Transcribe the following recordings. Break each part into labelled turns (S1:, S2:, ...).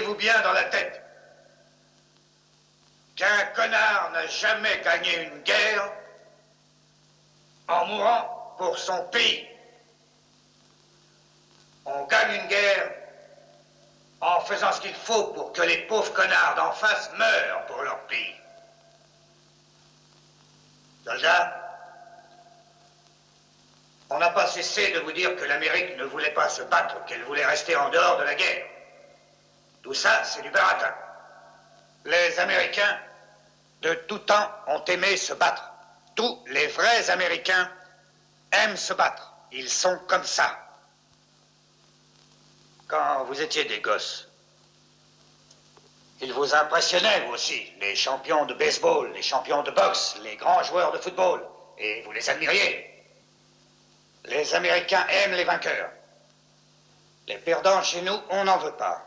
S1: Mettez-vous bien dans la tête qu'un connard n'a jamais gagné une guerre en mourant pour son pays. On gagne une guerre en faisant ce qu'il faut pour que les pauvres connards d'en face meurent pour leur pays. Soldats, on n'a pas cessé de vous dire que l'Amérique ne voulait pas se battre, qu'elle voulait rester en dehors de la guerre. Tout ça, c'est du baratin. Les Américains, de tout temps, ont aimé se battre. Tous les vrais Américains aiment se battre. Ils sont comme ça. Quand vous étiez des gosses, ils vous impressionnaient, vous aussi, les champions de baseball, les champions de boxe, les grands joueurs de football, et vous les admiriez. Les Américains aiment les vainqueurs. Les perdants chez nous, on n'en veut pas.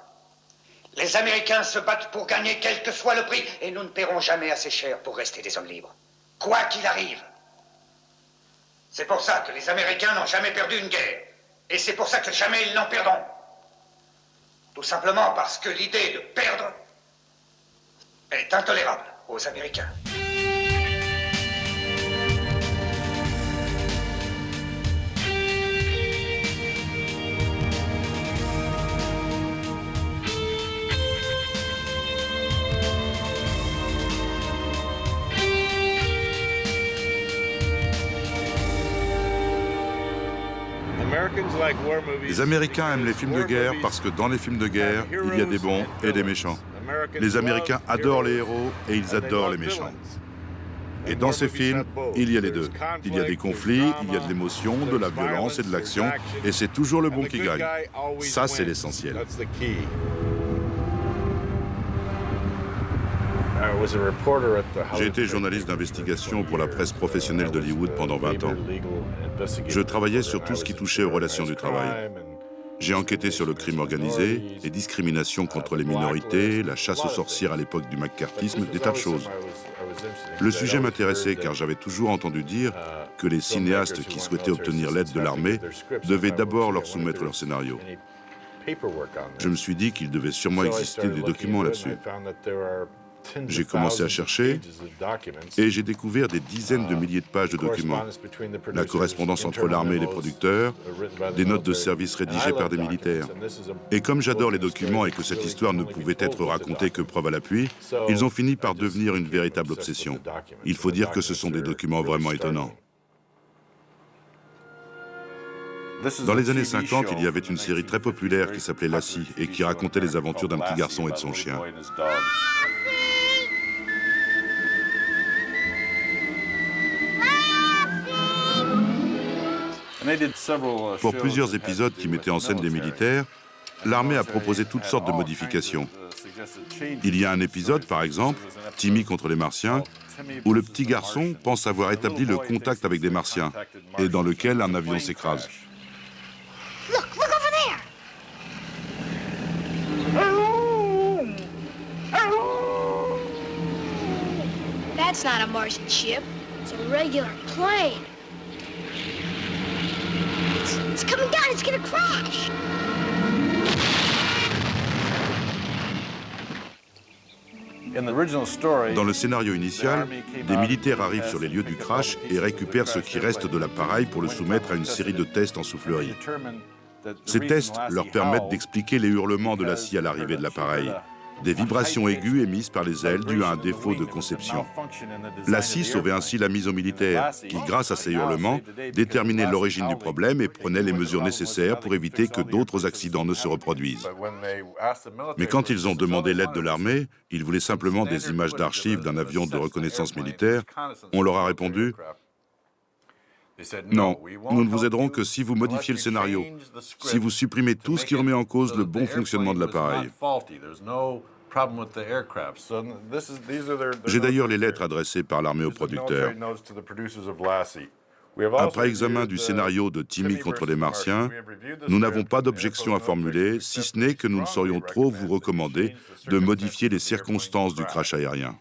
S1: Les Américains se battent pour gagner quel que soit le prix, et nous ne paierons jamais assez cher pour rester des hommes libres. Quoi qu'il arrive. C'est pour ça que les Américains n'ont jamais perdu une guerre. Et c'est pour ça que jamais ils n'en perdront. Tout simplement parce que l'idée de perdre est intolérable aux Américains.
S2: Les Américains aiment les films de guerre parce que dans les films de guerre, il y a des bons et des méchants. Les Américains adorent les héros et ils adorent les méchants. Et dans ces films, il y a les deux. Il y a des conflits, il y a de l'émotion, de la violence et de l'action, et c'est toujours le bon qui gagne. Ça, c'est l'essentiel. J'ai été journaliste d'investigation pour la presse professionnelle d'Hollywood pendant 20 ans. Je travaillais sur tout ce qui touchait aux relations du travail. J'ai enquêté sur le crime organisé, les discriminations contre les minorités, la chasse aux sorcières à l'époque du macartisme, des tas de choses. Le sujet m'intéressait car j'avais toujours entendu dire que les cinéastes qui souhaitaient obtenir l'aide de l'armée devaient d'abord leur soumettre leur scénario. Je me suis dit qu'il devait sûrement exister des documents là-dessus. J'ai commencé à chercher et j'ai découvert des dizaines de milliers de pages de documents. La correspondance entre l'armée et les producteurs, des notes de service rédigées par des militaires. Et comme j'adore les documents et que cette histoire ne pouvait être racontée que preuve à l'appui, ils ont fini par devenir une véritable obsession. Il faut dire que ce sont des documents vraiment étonnants. Dans les années 50, il y avait une série très populaire qui s'appelait Lassie et qui racontait les aventures d'un petit garçon et de son chien. Pour plusieurs épisodes qui mettaient en scène des militaires, l'armée a proposé toutes sortes de modifications. Il y a un épisode, par exemple, Timmy contre les Martiens, où le petit garçon pense avoir établi le contact avec des Martiens et dans lequel un avion s'écrase.
S3: Look over there! That's not a Martian ship. It's a regular plane. It's coming down. It's gonna crash.
S2: Dans le scénario initial, des militaires arrivent sur les lieux du crash et récupèrent ce qui reste de l'appareil pour le soumettre à une série de tests en soufflerie. Ces tests leur permettent d'expliquer les hurlements de Lassie à l'arrivée de l'appareil, des vibrations aiguës émises par les ailes dues à un défaut de conception. Lassie sauvait ainsi la mise aux militaires, qui, grâce à ces hurlements, déterminaient l'origine du problème et prenaient les mesures nécessaires pour éviter que d'autres accidents ne se reproduisent. Mais quand ils ont demandé l'aide de l'armée, ils voulaient simplement des images d'archives d'un avion de reconnaissance militaire. On leur a répondu « Non, nous ne vous aiderons que si vous modifiez le scénario, si vous supprimez tout ce qui remet en cause le bon fonctionnement de l'appareil. » J'ai d'ailleurs les lettres adressées par l'armée aux producteurs. Après examen du scénario de Timmy contre les Martiens, nous n'avons pas d'objection à formuler, si ce n'est que nous ne saurions trop vous recommander de modifier les circonstances du crash aérien.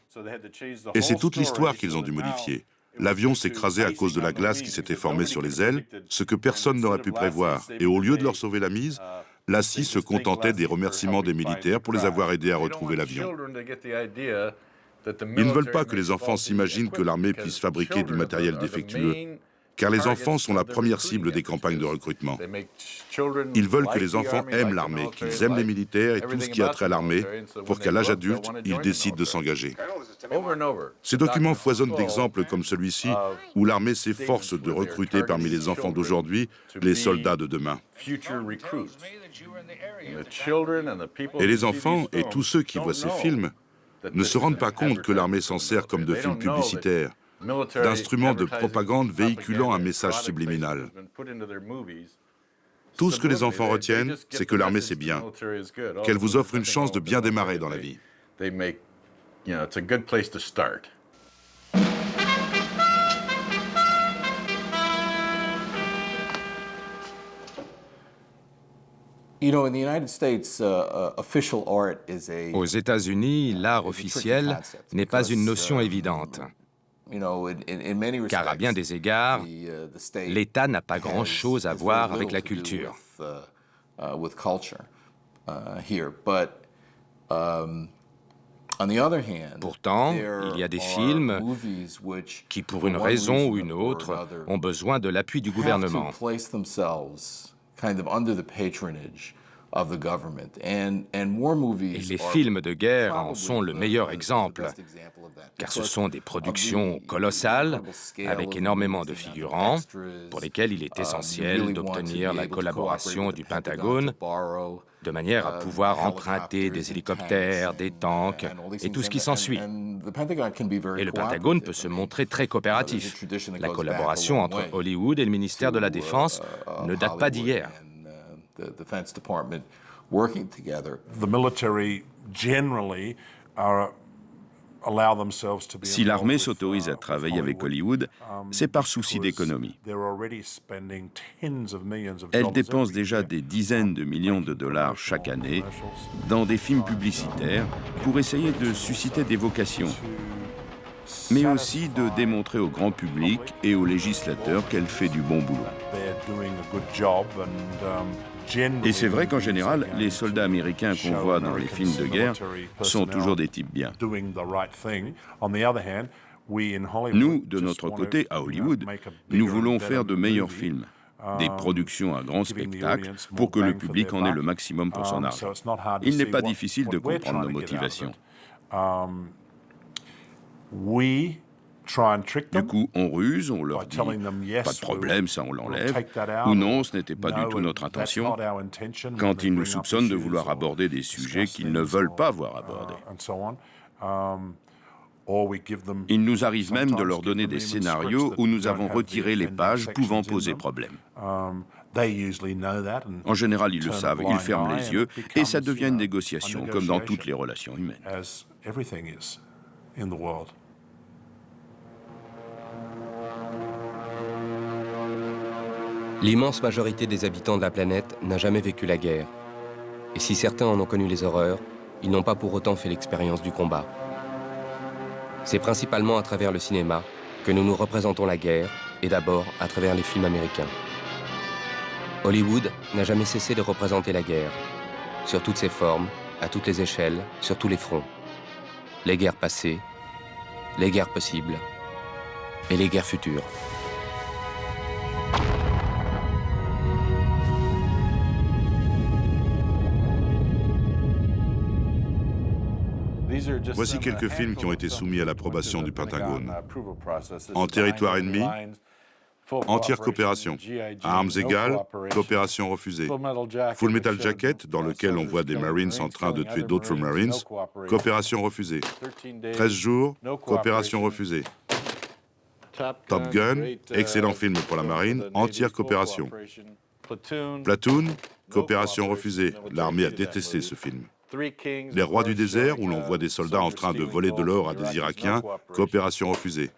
S2: Et c'est toute l'histoire qu'ils ont dû modifier. L'avion s'écrasait à cause de la glace qui s'était formée sur les ailes, ce que personne n'aurait pu prévoir. Et au lieu de leur sauver la mise, la CIA se contentait des remerciements des militaires pour les avoir aidés à retrouver l'avion. Ils ne veulent pas que les enfants s'imaginent que l'armée puisse fabriquer du matériel défectueux, car les enfants sont la première cible des campagnes de recrutement. Ils veulent que les enfants aiment l'armée, qu'ils aiment les militaires et tout ce qui a trait à l'armée, pour qu'à l'âge adulte, ils décident de s'engager. Ces documents foisonnent d'exemples comme celui-ci, où l'armée s'efforce de recruter parmi les enfants d'aujourd'hui les soldats de demain. Et les enfants et tous ceux qui voient ces films ne se rendent pas compte que l'armée s'en sert comme de films publicitaires, d'instruments de propagande véhiculant un message subliminal. Tout ce que les enfants retiennent, c'est que l'armée c'est bien, qu'elle vous offre une chance de bien démarrer dans la vie.
S4: Aux États-Unis, l'art officiel n'est pas une notion évidente, car à bien des égards, l'État n'a pas grand-chose à voir avec la culture. Pourtant, il y a des films qui, pour une raison ou une autre, ont besoin de l'appui du gouvernement. Et les films de guerre en sont le meilleur exemple, car ce sont des productions colossales, avec énormément de figurants, pour lesquels il est essentiel d'obtenir la collaboration du Pentagone, de manière à pouvoir emprunter des hélicoptères, des tanks et tout ce qui s'ensuit. Et le Pentagone peut se montrer très coopératif. La collaboration entre Hollywood et le ministère de la Défense ne date pas d'hier.
S5: Si l'armée s'autorise à travailler avec Hollywood, c'est par souci d'économie. Elle dépense déjà des dizaines de millions de dollars chaque année dans des films publicitaires pour essayer de susciter des vocations, mais aussi de démontrer au grand public et aux législateurs qu'elle fait du bon boulot. Et c'est vrai qu'en général, les soldats américains qu'on voit dans les films de guerre sont toujours des types bien. Nous, de notre côté, à Hollywood, nous voulons faire de meilleurs films, des productions à grand spectacle, pour que le public en ait le maximum pour son argent. Il n'est pas difficile de comprendre nos motivations. Du coup, on ruse, on leur dit « pas de problème, ça on l'enlève » ou « non, ce n'était pas du tout notre intention » quand ils nous soupçonnent de vouloir aborder des sujets qu'ils ne veulent pas voir abordés. Il nous arrive même de leur donner des scénarios où nous avons retiré les pages pouvant poser problème. En général, ils le savent, ils ferment les yeux et ça devient une négociation, comme dans toutes les relations humaines.
S6: L'immense majorité des habitants de la planète n'a jamais vécu la guerre. Et si certains en ont connu les horreurs, ils n'ont pas pour autant fait l'expérience du combat. C'est principalement à travers le cinéma que nous nous représentons la guerre, et d'abord à travers les films américains. Hollywood n'a jamais cessé de représenter la guerre, sur toutes ses formes, à toutes les échelles, sur tous les fronts. Les guerres passées, les guerres possibles et les guerres futures.
S2: Voici quelques films qui ont été soumis à l'approbation du Pentagone. En territoire ennemi, entière coopération. À armes égales, coopération refusée. Full Metal Jacket, dans lequel on voit des Marines en train de tuer d'autres Marines, coopération refusée. 13 jours, coopération refusée. Top Gun, excellent film pour la Marine, entière coopération. Platoon, coopération refusée. L'armée a détesté ce film. Les Rois du désert, où l'on voit des soldats en train de voler de l'or à des Irakiens, coopération refusée.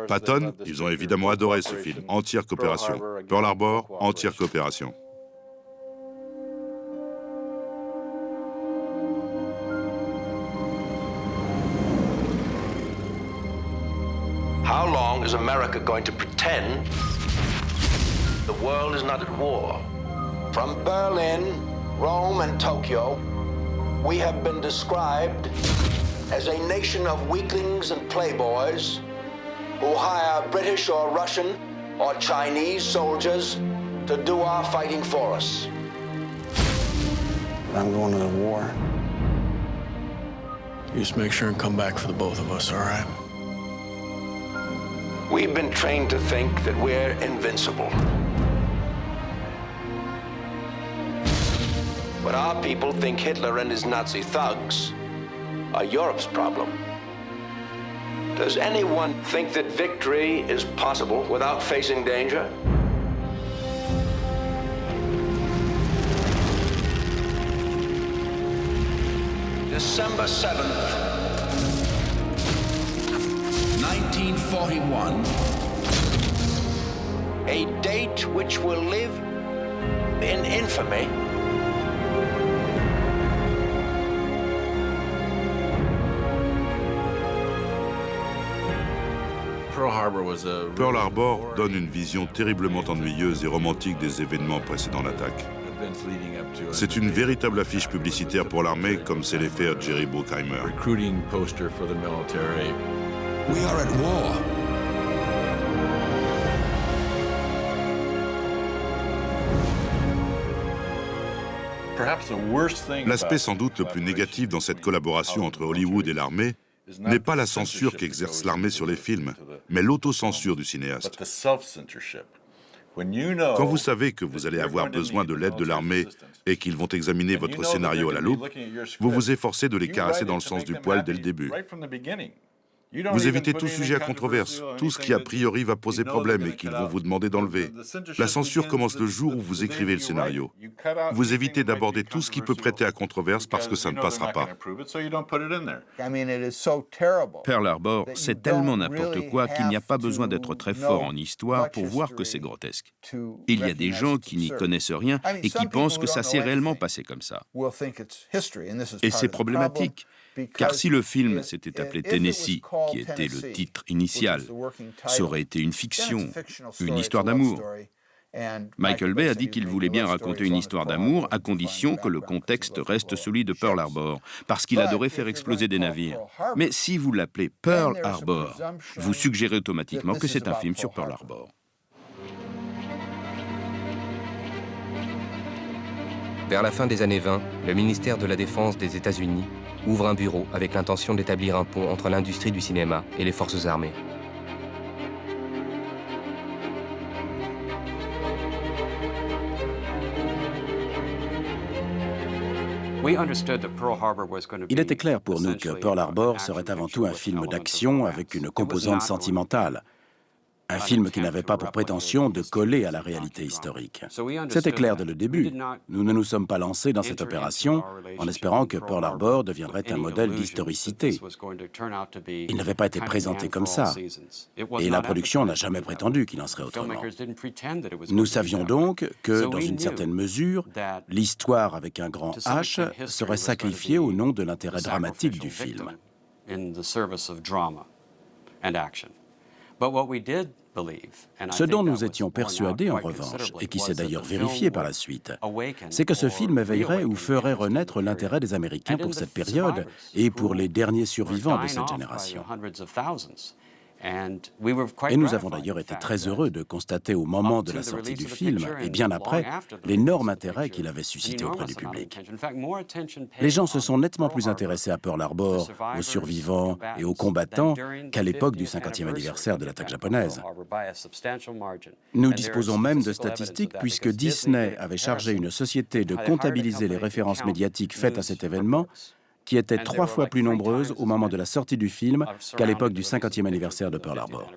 S2: Patton, ils ont évidemment adoré ce film, entière coopération. Pearl Harbor, entière coopération.
S7: How long is America going to pretend the world is not at war? From Berlin Rome and Tokyo, we have been described as a nation of weaklings and playboys who hire British or Russian or Chinese soldiers to do our fighting for us.
S8: I'm going to the war. You just make sure and come back for the both of us, all right?
S7: We've been trained to think that we're invincible. But our people think Hitler and his Nazi thugs are Europe's problem. Does anyone think that victory is possible without facing danger? December 7th, 1941. A date which will live in infamy.
S2: Pearl Harbor donne une vision terriblement ennuyeuse et romantique des événements précédant l'attaque. C'est une véritable affiche publicitaire pour l'armée, comme sait les faire Jerry Bruckheimer.
S9: We are at war.
S2: L'aspect sans doute le plus négatif dans cette collaboration entre Hollywood et l'armée n'est pas la censure qu'exerce l'armée sur les films, mais l'autocensure du cinéaste. Quand vous savez que vous allez avoir besoin de l'aide de l'armée et qu'ils vont examiner votre scénario à la loupe, vous vous efforcez de les caresser dans le sens du poil dès le début. Vous évitez tout sujet à controverse, tout ce qui a priori va poser problème et qu'ils vont vous demander d'enlever. La censure commence le jour où vous écrivez le scénario. Vous évitez d'aborder tout ce qui peut prêter à controverse parce que ça ne passera pas.
S5: Pearl Harbor, c'est tellement n'importe quoi qu'il n'y a pas besoin d'être très fort en histoire pour voir que c'est grotesque. Il y a des gens qui n'y connaissent rien et qui pensent que ça s'est réellement passé comme ça. Et c'est problématique. Car si le film s'était appelé Tennessee, qui était le titre initial, ça aurait été une fiction, une histoire d'amour. Michael Bay a dit qu'il voulait bien raconter une histoire d'amour à condition que le contexte reste celui de Pearl Harbor, parce qu'il adorait faire exploser des navires. Mais si vous l'appelez Pearl Harbor, vous suggérez automatiquement que c'est un film sur Pearl Harbor.
S6: Vers la fin des années 20, le ministère de la Défense des États-Unis ouvre un bureau avec l'intention d'établir un pont entre l'industrie du cinéma et les forces armées.
S10: Il était clair pour nous que Pearl Harbor serait avant tout un film d'action avec une composante sentimentale. Un film qui n'avait pas pour prétention de coller à la réalité historique. C'était clair dès le début. Nous ne nous sommes pas lancés dans cette opération en espérant que Pearl Harbor deviendrait un modèle d'historicité. Il n'avait pas été présenté comme ça. Et la production n'a jamais prétendu qu'il en serait autrement. Nous savions donc que, dans une certaine mesure, l'histoire avec un grand H serait sacrifiée au nom de l'intérêt dramatique du film. Ce dont nous étions persuadés, en revanche, et qui s'est d'ailleurs vérifié par la suite, c'est que ce film éveillerait ou ferait renaître l'intérêt des Américains pour cette période et pour les derniers survivants de cette génération. Et nous avons d'ailleurs été très heureux de constater au moment de la sortie du film, et bien après, l'énorme intérêt qu'il avait suscité auprès du public. Les gens se sont nettement plus intéressés à Pearl Harbor, aux survivants et aux combattants qu'à l'époque du 50e anniversaire de l'attaque japonaise. Nous disposons même de statistiques puisque Disney avait chargé une société de comptabiliser les références médiatiques faites à cet événement, qui étaient 3 fois plus nombreuses au moment de la sortie du film qu'à l'époque du 50e anniversaire de Pearl Harbor.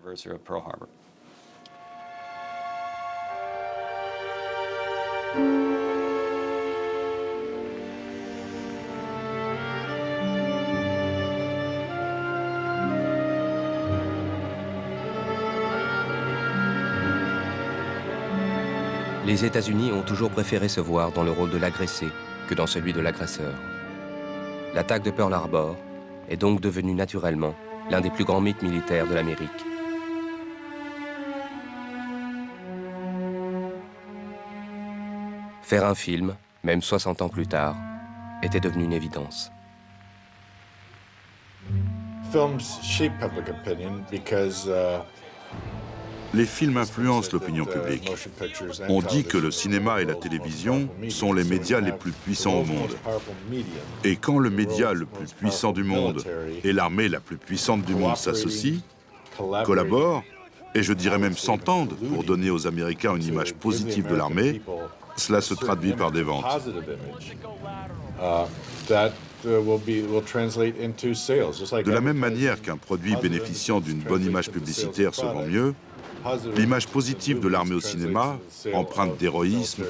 S6: Les États-Unis ont toujours préféré se voir dans le rôle de l'agressé que dans celui de l'agresseur. L'attaque de Pearl Harbor est donc devenue naturellement l'un des plus grands mythes militaires de l'Amérique. Faire un film même 60 ans plus tard, était devenue une évidence.
S2: Les films influencent l'opinion publique. On dit que le cinéma et la télévision sont les médias les plus puissants au monde. Et quand le média le plus puissant du monde et l'armée la plus puissante du monde s'associent, collaborent, et je dirais même s'entendent pour donner aux Américains une image positive de l'armée, cela se traduit par des ventes. De la même manière qu'un produit bénéficiant d'une bonne image publicitaire se vend mieux, l'image positive de l'armée au cinéma, empreinte d'héroïsme,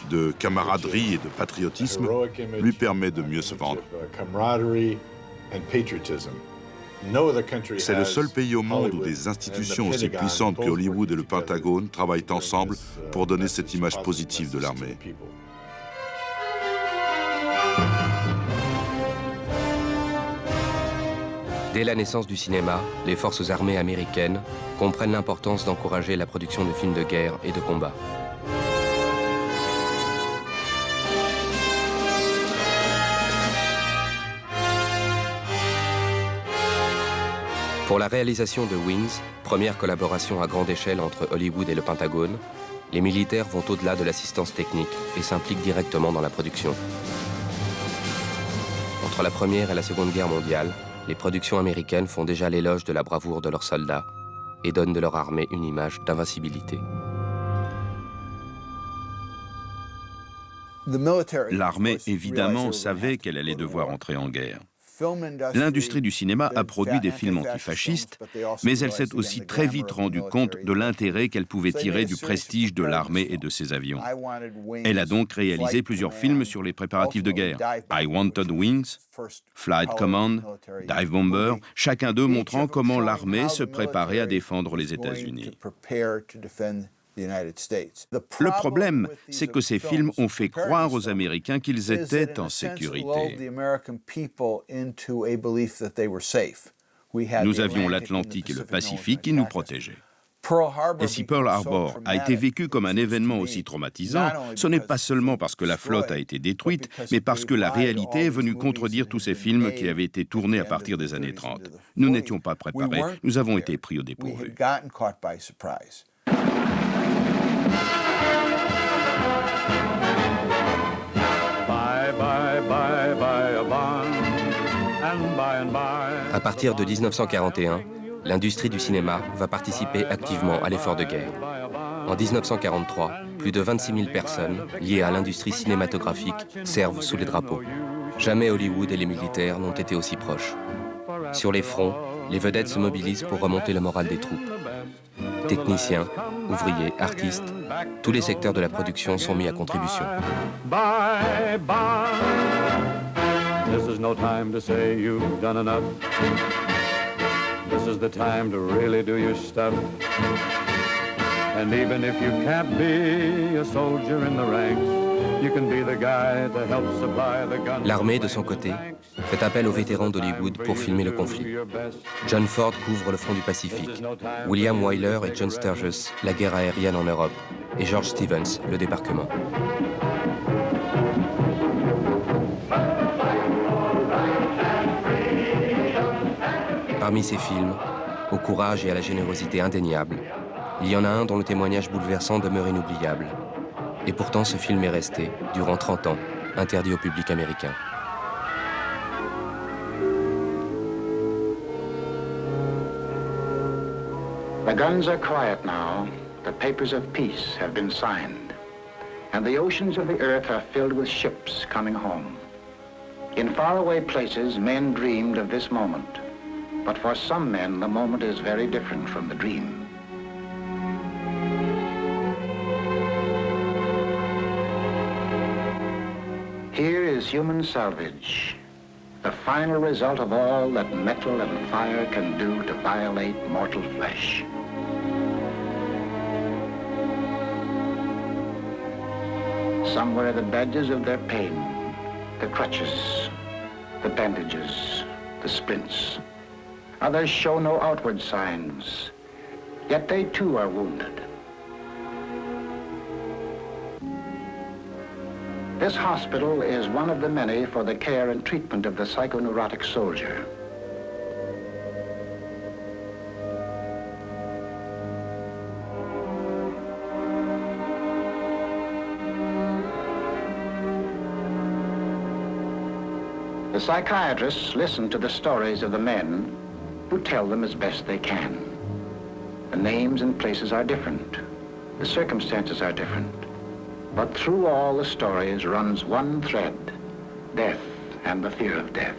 S2: de camaraderie et de patriotisme, lui permet de mieux se vendre. C'est le seul pays au monde où des institutions aussi puissantes que Hollywood et le Pentagone travaillent ensemble pour donner cette image positive de l'armée.
S6: Dès la naissance du cinéma, les forces armées américaines comprennent l'importance d'encourager la production de films de guerre et de combat. Pour la réalisation de Wings, première collaboration à grande échelle entre Hollywood et le Pentagone, les militaires vont au-delà de l'assistance technique et s'impliquent directement dans la production. Entre la Première et la Seconde Guerre mondiale, les productions américaines font déjà l'éloge de la bravoure de leurs soldats et donnent de leur armée une image d'invincibilité.
S5: L'armée, évidemment, savait qu'elle allait devoir entrer en guerre. L'industrie du cinéma a produit des films antifascistes, mais elle s'est aussi très vite rendue compte de l'intérêt qu'elle pouvait tirer du prestige de l'armée et de ses avions. Elle a donc réalisé plusieurs films sur les préparatifs de guerre. I Wanted Wings, Flight Command, Dive Bomber, chacun d'eux montrant comment l'armée se préparait à défendre les États-Unis. Le problème, c'est que ces films ont fait croire aux Américains qu'ils étaient en sécurité. Nous avions l'Atlantique et le Pacifique qui nous protégeaient. Et si Pearl Harbor a été vécu comme un événement aussi traumatisant, ce n'est pas seulement parce que la flotte a été détruite, mais parce que la réalité est venue contredire tous ces films qui avaient été tournés à partir des années 30. Nous n'étions pas préparés, nous avons été pris au dépourvu.
S6: À partir de 1941, l'industrie du cinéma va participer activement à l'effort de guerre. En 1943, plus de 26 000 personnes liées à l'industrie cinématographique servent sous les drapeaux. Jamais Hollywood et les militaires n'ont été aussi proches. Sur les fronts, les vedettes se mobilisent pour remonter le moral des troupes. Techniciens, ouvriers, artistes, tous les secteurs de la production sont mis à contribution.
S11: Bye, bye. This is no time to say you've done enough. This is the time to really do your stuff. And even if you can't be a soldier in the ranks, you can be the guy to help supply the guns.
S6: L'armée, de son côté, fait appel aux vétérans d'Hollywood pour filmer le conflit. John Ford couvre le front du Pacifique, William Wyler et John Sturges la guerre aérienne en Europe, et George Stevens le débarquement. Parmi ces films, au courage et à la générosité indéniables, il y en a un dont le témoignage bouleversant demeure inoubliable. Et pourtant, ce film est resté, durant 30 ans, interdit au public américain.
S12: The guns are quiet now. The papers of peace have been signed. And the oceans of the earth are filled with ships coming home. In faraway places, men dreamed of this moment. But for some men, the moment is very different from the dream. Here is human salvage, the final result of all that metal and fire can do to violate mortal flesh. Some wear the badges of their pain, the crutches, the bandages, the splints. Others show no outward signs, yet they too are wounded. This hospital is one of the many for the care and treatment of the psychoneurotic soldier. The psychiatrists listen to the stories of the men who tell them as best they can. The names and places are different. The circumstances are different. But through all the stories runs one thread, death and the fear of death.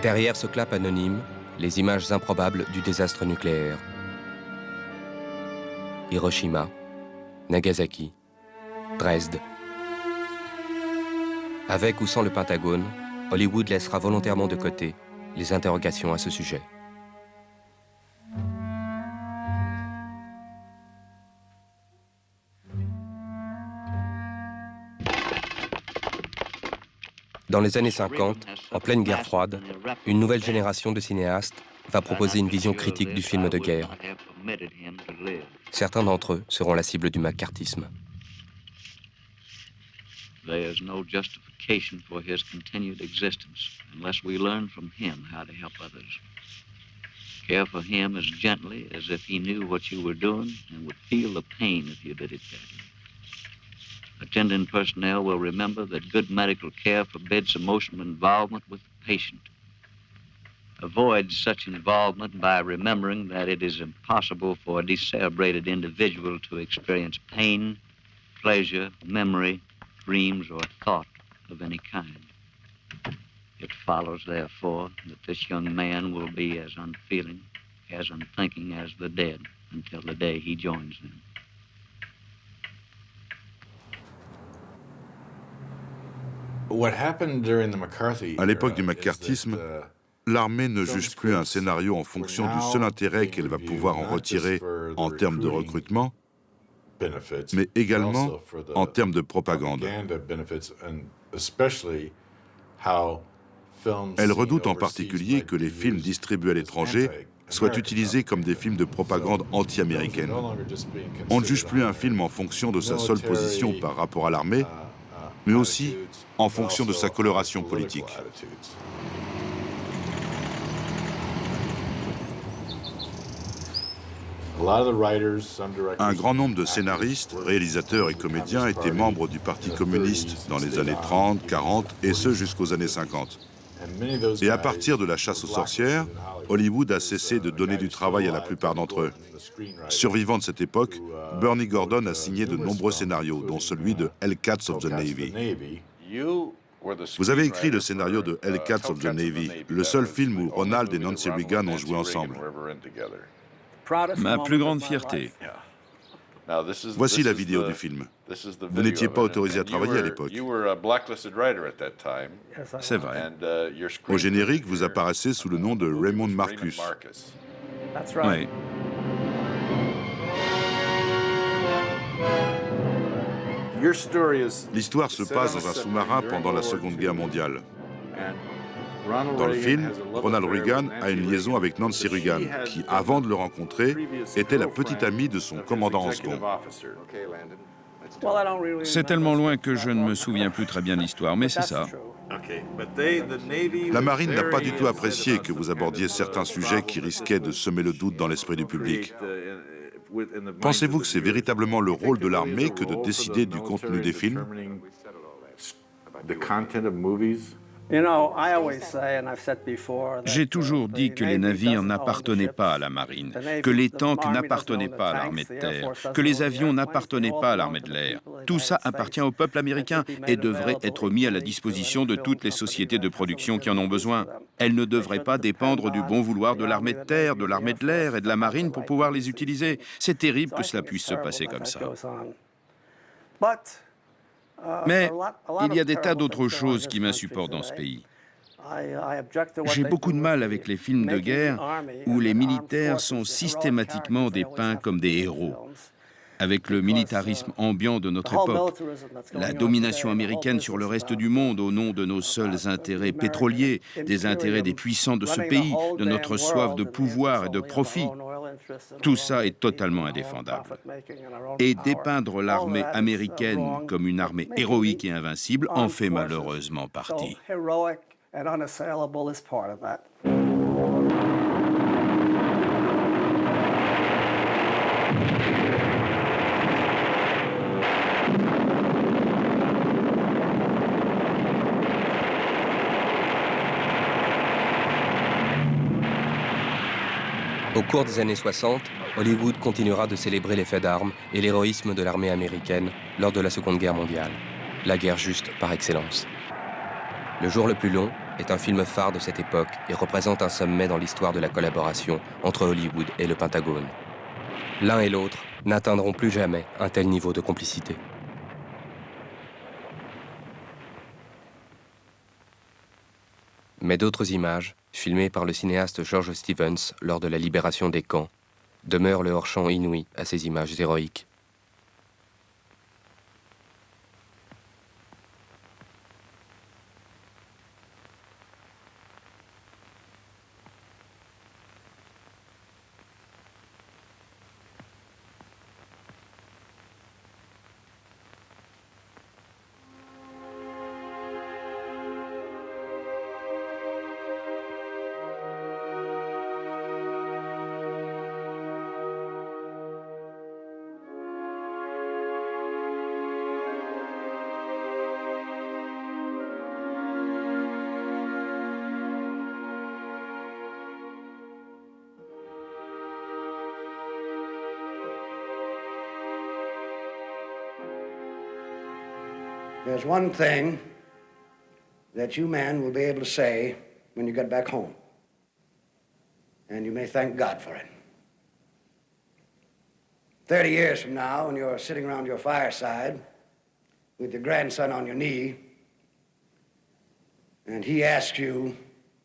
S6: Derrière ce clap anonyme, les images improbables du désastre nucléaire. Hiroshima, Nagasaki, Dresde. Avec ou sans le Pentagone, Hollywood laissera volontairement de côté les interrogations à ce sujet. Dans les années 50, en pleine guerre froide, une nouvelle génération de cinéastes va proposer une vision critique du film de guerre. Certains d'entre eux seront la cible du macartisme.
S13: There's no justification for his continued existence unless we learn from him how to help others. Care for him as gently as if he knew what you were doing and would feel the pain if you did it badly. Attending personnel will remember that good medical care forbids emotional involvement with the patient. Avoid such involvement by remembering that it is impossible for a decerebrated individual to experience pain, pleasure, memory, dreams, or thought of any kind. It follows, therefore, that this young man will be as unfeeling, as unthinking as the dead until the day he joins them.
S2: À l'époque du macartisme, l'armée ne juge plus un scénario en fonction du seul intérêt qu'elle va pouvoir en retirer en termes de recrutement, mais également en termes de propagande. Elle redoute en particulier que les films distribués à l'étranger soient utilisés comme des films de propagande anti-américaine. On ne juge plus un film en fonction de sa seule position par rapport à l'armée, mais aussi en fonction de sa coloration politique. Un grand nombre de scénaristes, réalisateurs et comédiens étaient membres du Parti communiste dans les années 30, 40 et ce jusqu'aux années 50. Et à partir de la chasse aux sorcières, Hollywood a cessé de donner du travail à la plupart d'entre eux. Survivant de cette époque, Bernie Gordon a signé de nombreux scénarios, dont celui de Hellcats of the Navy. Vous avez écrit le scénario de Hellcats of the Navy, le seul film où Ronald et Nancy Reagan ont joué ensemble.
S5: Ma plus grande fierté.
S2: Voici la vidéo du film. Vous n'étiez pas autorisé à travailler à l'époque.
S5: C'est vrai.
S2: Au générique, vous apparaissez sous le nom de Raymond Marcus.
S5: Oui.
S2: L'histoire se passe dans un sous-marin pendant la Seconde Guerre mondiale. Dans le film, Ronald Reagan a une liaison avec Nancy Reagan, qui, avant de le rencontrer, était la petite amie de son commandant en second.
S5: C'est tellement loin que je ne me souviens plus très bien de l'histoire, mais c'est ça.
S2: La marine n'a pas du tout apprécié que vous abordiez certains sujets qui risquaient de semer le doute dans l'esprit du public. Pensez-vous que c'est véritablement le rôle de l'armée que de décider du contenu des films ?
S5: J'ai toujours dit que les navires n'appartenaient pas à la marine, que les tanks n'appartenaient pas à l'armée de terre, que les avions n'appartenaient pas à l'armée de l'air. Tout ça appartient au peuple américain et devrait être mis à la disposition de toutes les sociétés de production qui en ont besoin. Elles ne devraient pas dépendre du bon vouloir de l'armée de terre, de l'armée de l'air et de la marine pour pouvoir les utiliser. C'est terrible que cela puisse se passer comme ça. Mais il y a des tas d'autres choses qui m'insupportent dans ce pays. J'ai beaucoup de mal avec les films de guerre où les militaires sont systématiquement dépeints comme des héros. Avec le militarisme ambiant de notre époque, la domination américaine sur le reste du monde au nom de nos seuls intérêts pétroliers, des intérêts des puissants de ce pays, de notre soif de pouvoir et de profit, tout ça est totalement indéfendable. Et dépeindre l'armée américaine comme une armée héroïque et invincible en fait malheureusement partie.
S6: Au cours des années 60, Hollywood continuera de célébrer les faits d'armes et l'héroïsme de l'armée américaine lors de la Seconde Guerre mondiale, la guerre juste par excellence. Le jour le plus long est un film phare de cette époque et représente un sommet dans l'histoire de la collaboration entre Hollywood et le Pentagone. L'un et l'autre n'atteindront plus jamais un tel niveau de complicité. Mais d'autres images, filmées par le cinéaste George Stevens lors de la libération des camps, demeurent le hors-champ inouï à ces images héroïques.
S14: There's one thing that you men will be able to say when you get back home, and you may thank God for it. 30 years from now, when you're sitting around your fireside with your grandson on your knee, and he asks you,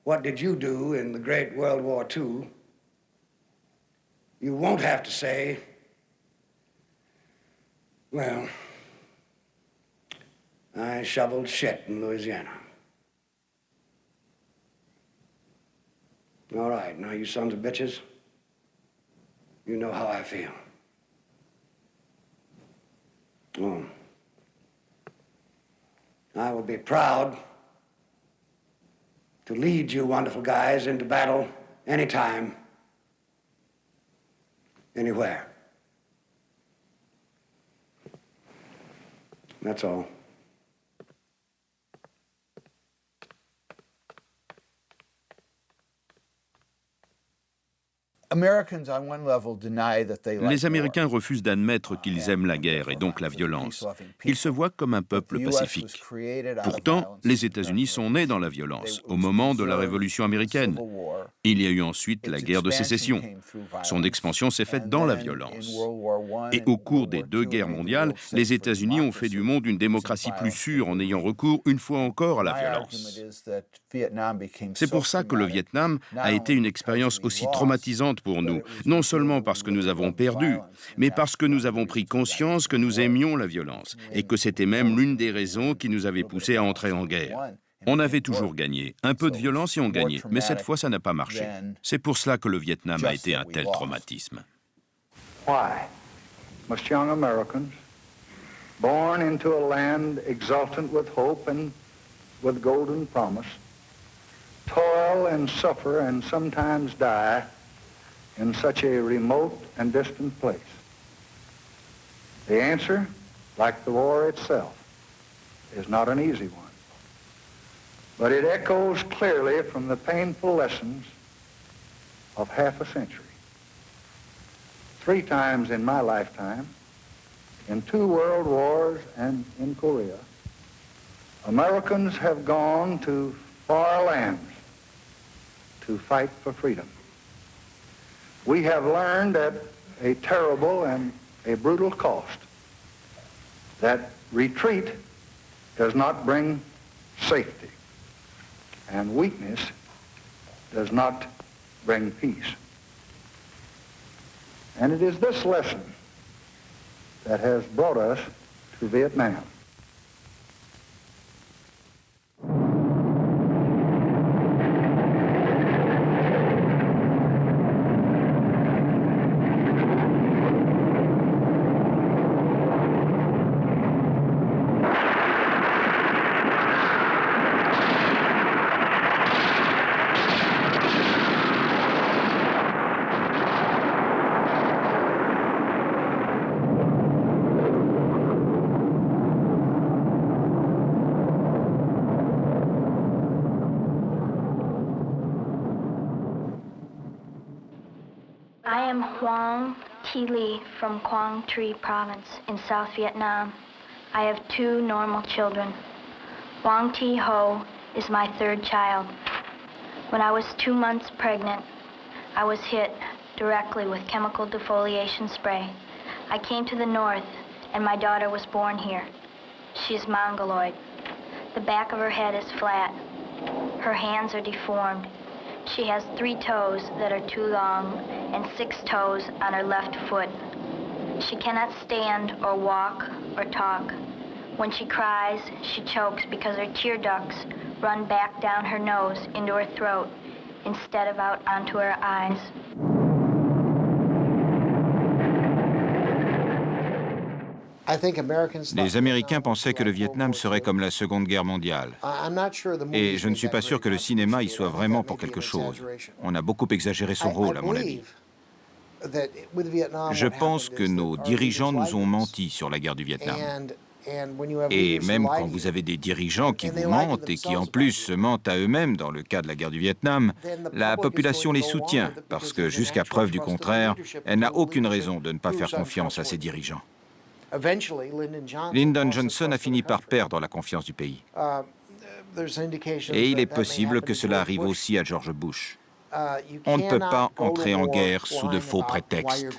S14: what did you do in the Great World War II? You won't have to say, well, I shoveled shit in Louisiana. All right, now you sons of bitches, you know how I feel. Oh. I will be proud to lead you wonderful guys into battle anytime, anywhere. That's all.
S5: Les Américains refusent d'admettre qu'ils aiment la guerre et donc la violence. Ils se voient comme un peuple pacifique. Pourtant, les États-Unis sont nés dans la violence, au moment de la Révolution américaine. Il y a eu ensuite la guerre de sécession. Son expansion s'est faite dans la violence. Et au cours des deux guerres mondiales, les États-Unis ont fait du monde une démocratie plus sûre en ayant recours une fois encore à la violence. C'est pour ça que le Vietnam a été une expérience aussi traumatisante pour nous, non seulement parce que nous avons perdu, mais parce que nous avons pris conscience que nous aimions la violence et que c'était même l'une des raisons qui nous avait poussés à entrer en guerre. On avait toujours gagné, un peu de violence et on gagnait, mais cette fois ça n'a pas marché. C'est pour cela que le Vietnam a été un tel traumatisme.
S12: Why must young Americans, born into a land exultant with hope and with golden promise, toil and suffer and sometimes die in such a remote and distant place? The answer, like the war itself, is not an easy one. But it echoes clearly from the painful lessons of half a century. 3 times in my lifetime, in 2 world wars and in Korea, Americans have gone to far lands to fight for freedom. We have learned at a terrible and a brutal cost that retreat does not bring safety. And weakness does not bring peace. And it is this lesson that has brought us to Vietnam.
S15: I am Hoang Thi Le from Quang Tri Province in South Vietnam. I have 2 normal children. Hoang Thi Ho is my 3rd child. When I was 2 months pregnant, I was hit directly with chemical defoliation spray. I came to the north, and my daughter was born here. She's mongoloid. The back of her head is flat. Her hands are deformed. She has 3 toes that are too long and 6 toes on her left foot. She cannot stand or walk or talk. When she cries, she chokes because her tear ducts run back down her nose into her throat instead of out onto her eyes.
S16: Les Américains pensaient que le Vietnam serait comme la Seconde Guerre mondiale. Et je ne suis pas sûr que le cinéma y soit vraiment pour quelque chose. On a beaucoup exagéré son rôle, à mon avis. Je pense que nos dirigeants nous ont menti sur la guerre du Vietnam. Et même quand vous avez des dirigeants qui vous mentent et qui en plus se mentent à eux-mêmes dans le cas de la guerre du Vietnam, la population les soutient parce que jusqu'à preuve du contraire, elle n'a aucune raison de ne pas faire confiance à ses dirigeants. Lyndon Johnson a fini par perdre la confiance du pays. Et il est possible que cela arrive aussi à George Bush. On ne peut pas entrer en guerre sous de faux prétextes.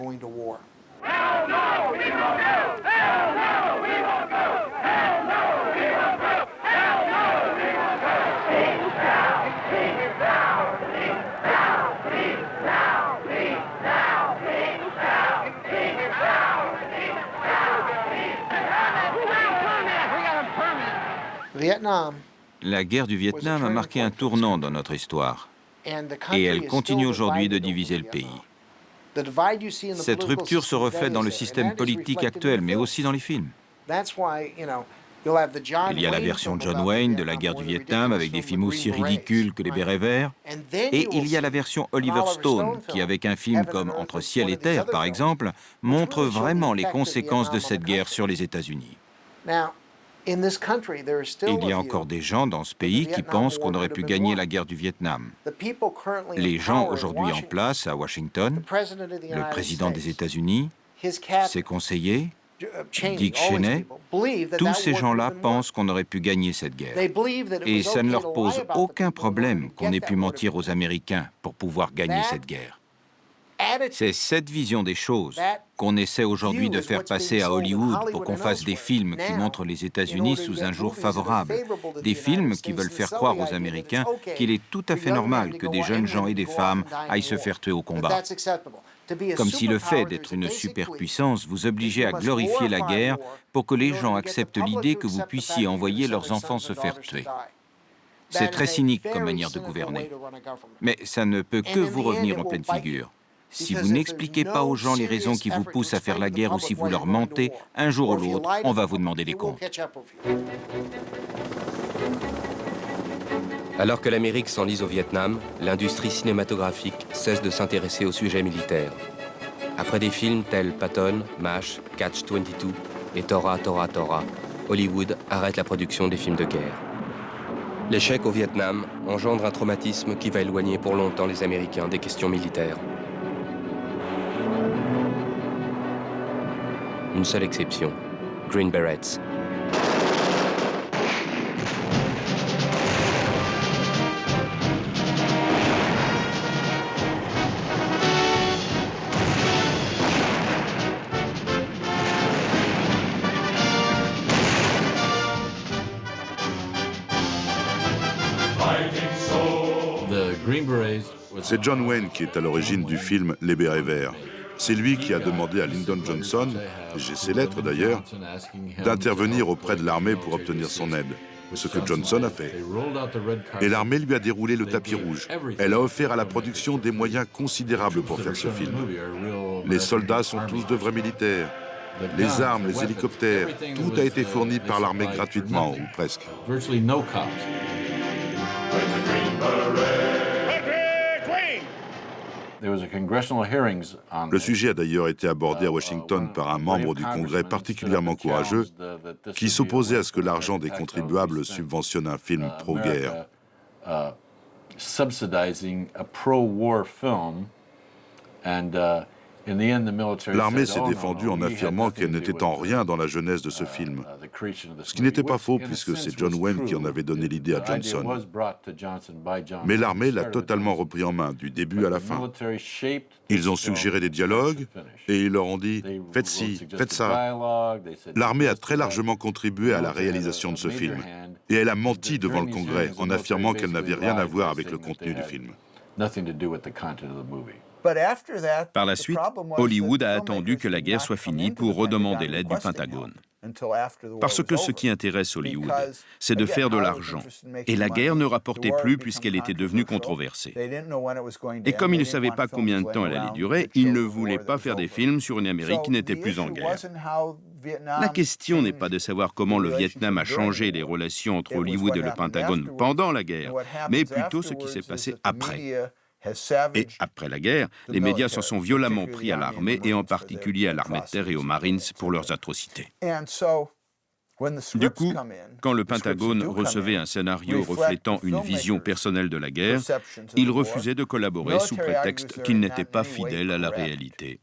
S16: La guerre du Vietnam a marqué un tournant dans notre histoire. Et elle continue aujourd'hui de diviser le pays. Cette rupture se reflète dans le système politique actuel, mais aussi dans les films. Il y a la version John Wayne de la guerre du Vietnam avec des films aussi ridicules que Les Bérets Verts. Et il y a la version Oliver Stone qui, avec un film comme Entre ciel et terre, par exemple, montre vraiment les conséquences de cette guerre sur les États-Unis. Il y a encore des gens dans ce pays qui pensent qu'on aurait pu gagner la guerre du Vietnam. Les gens aujourd'hui en place à Washington, le président des États-Unis, ses conseillers, Dick Cheney, tous ces gens-là pensent qu'on aurait pu gagner cette guerre. Et ça ne leur pose aucun problème qu'on ait pu mentir aux Américains pour pouvoir gagner cette guerre. C'est cette vision des choses qu'on essaie aujourd'hui de faire passer à Hollywood pour qu'on fasse des films qui montrent les États-Unis sous un jour favorable. Des films qui veulent faire croire aux Américains qu'il est tout à fait normal que des jeunes gens et des femmes aillent se faire tuer au combat. Comme si le fait d'être une superpuissance vous obligeait à glorifier la guerre pour que les gens acceptent l'idée que vous puissiez envoyer leurs enfants se faire tuer. C'est très cynique comme manière de gouverner. Mais ça ne peut que vous revenir en pleine figure. Si vous n'expliquez pas aux gens les raisons qui vous poussent à faire la guerre ou si vous leur mentez, un jour ou l'autre, on va vous demander des comptes.
S6: Alors que l'Amérique s'enlise au Vietnam, l'industrie cinématographique cesse de s'intéresser au sujet militaire. Après des films tels Patton, MASH, Catch-22 et Tora Tora Tora, Hollywood arrête la production des films de guerre. L'échec au Vietnam engendre un traumatisme qui va éloigner pour longtemps les Américains des questions militaires. Une seule exception, Green Berets.
S17: Fighting
S2: C'est John Wayne qui est à l'origine du film Les Bérets Verts. C'est lui qui a demandé à Lyndon Johnson, j'ai ses lettres d'ailleurs, d'intervenir auprès de l'armée pour obtenir son aide, ce que Johnson a fait. Et l'armée lui a déroulé le tapis rouge. Elle a offert à la production des moyens considérables pour faire ce film. Les soldats sont tous de vrais militaires. Les armes, les hélicoptères, tout a été fourni par l'armée gratuitement, ou presque. Le sujet a d'ailleurs été abordé à Washington par un membre du Congrès particulièrement courageux qui s'opposait à ce que l'argent des contribuables subventionne un film pro-guerre. L'armée s'est défendue en affirmant qu'elle n'était en rien dans la jeunesse de ce film. Ce qui n'était pas faux puisque c'est John Wayne qui en avait donné l'idée à Johnson. Mais l'armée l'a totalement repris en main, du début à la fin. Ils ont suggéré des dialogues et ils leur ont dit « faites ci, faites ça ». L'armée a très largement contribué à la réalisation de ce film. Et elle a menti devant le Congrès en affirmant qu'elle n'avait rien à voir avec le contenu du film.
S5: Par la suite, Hollywood a attendu que la guerre soit finie pour redemander l'aide du Pentagone. Parce que ce qui intéresse Hollywood, c'est de faire de l'argent. Et la guerre ne rapportait plus puisqu'elle était devenue controversée. Et comme ils ne savaient pas combien de temps elle allait durer, ils ne voulaient pas faire des films sur une Amérique qui n'était plus en guerre. La question n'est pas de savoir comment le Vietnam a changé les relations entre Hollywood et le Pentagone pendant la guerre, mais plutôt ce qui s'est passé après. Et après la guerre, les médias s'en sont violemment pris à l'armée et en particulier à l'armée de terre et aux Marines pour leurs atrocités. Du coup, quand le Pentagone recevait un scénario reflétant une vision personnelle de la guerre, il refusait de collaborer sous prétexte qu'il n'était pas fidèle à la réalité.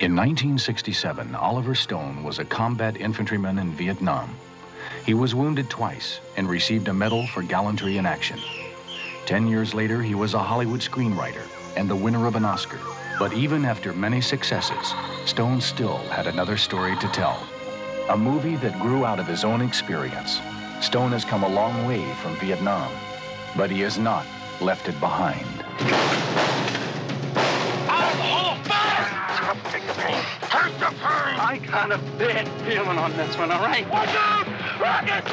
S17: In 1967, Oliver Stone was a combat infantryman in Vietnam. He was wounded twice and received a medal for gallantry in action. 10 years later, he was a Hollywood screenwriter and the winner of an Oscar. But even after many successes, Stone still had another story to tell. A movie that grew out of his own experience. Stone has come a long way from Vietnam, but he has not left it behind.
S18: Take the pain. Take the pain! I got a bad feeling on this one, all right? Watch out! Rocket!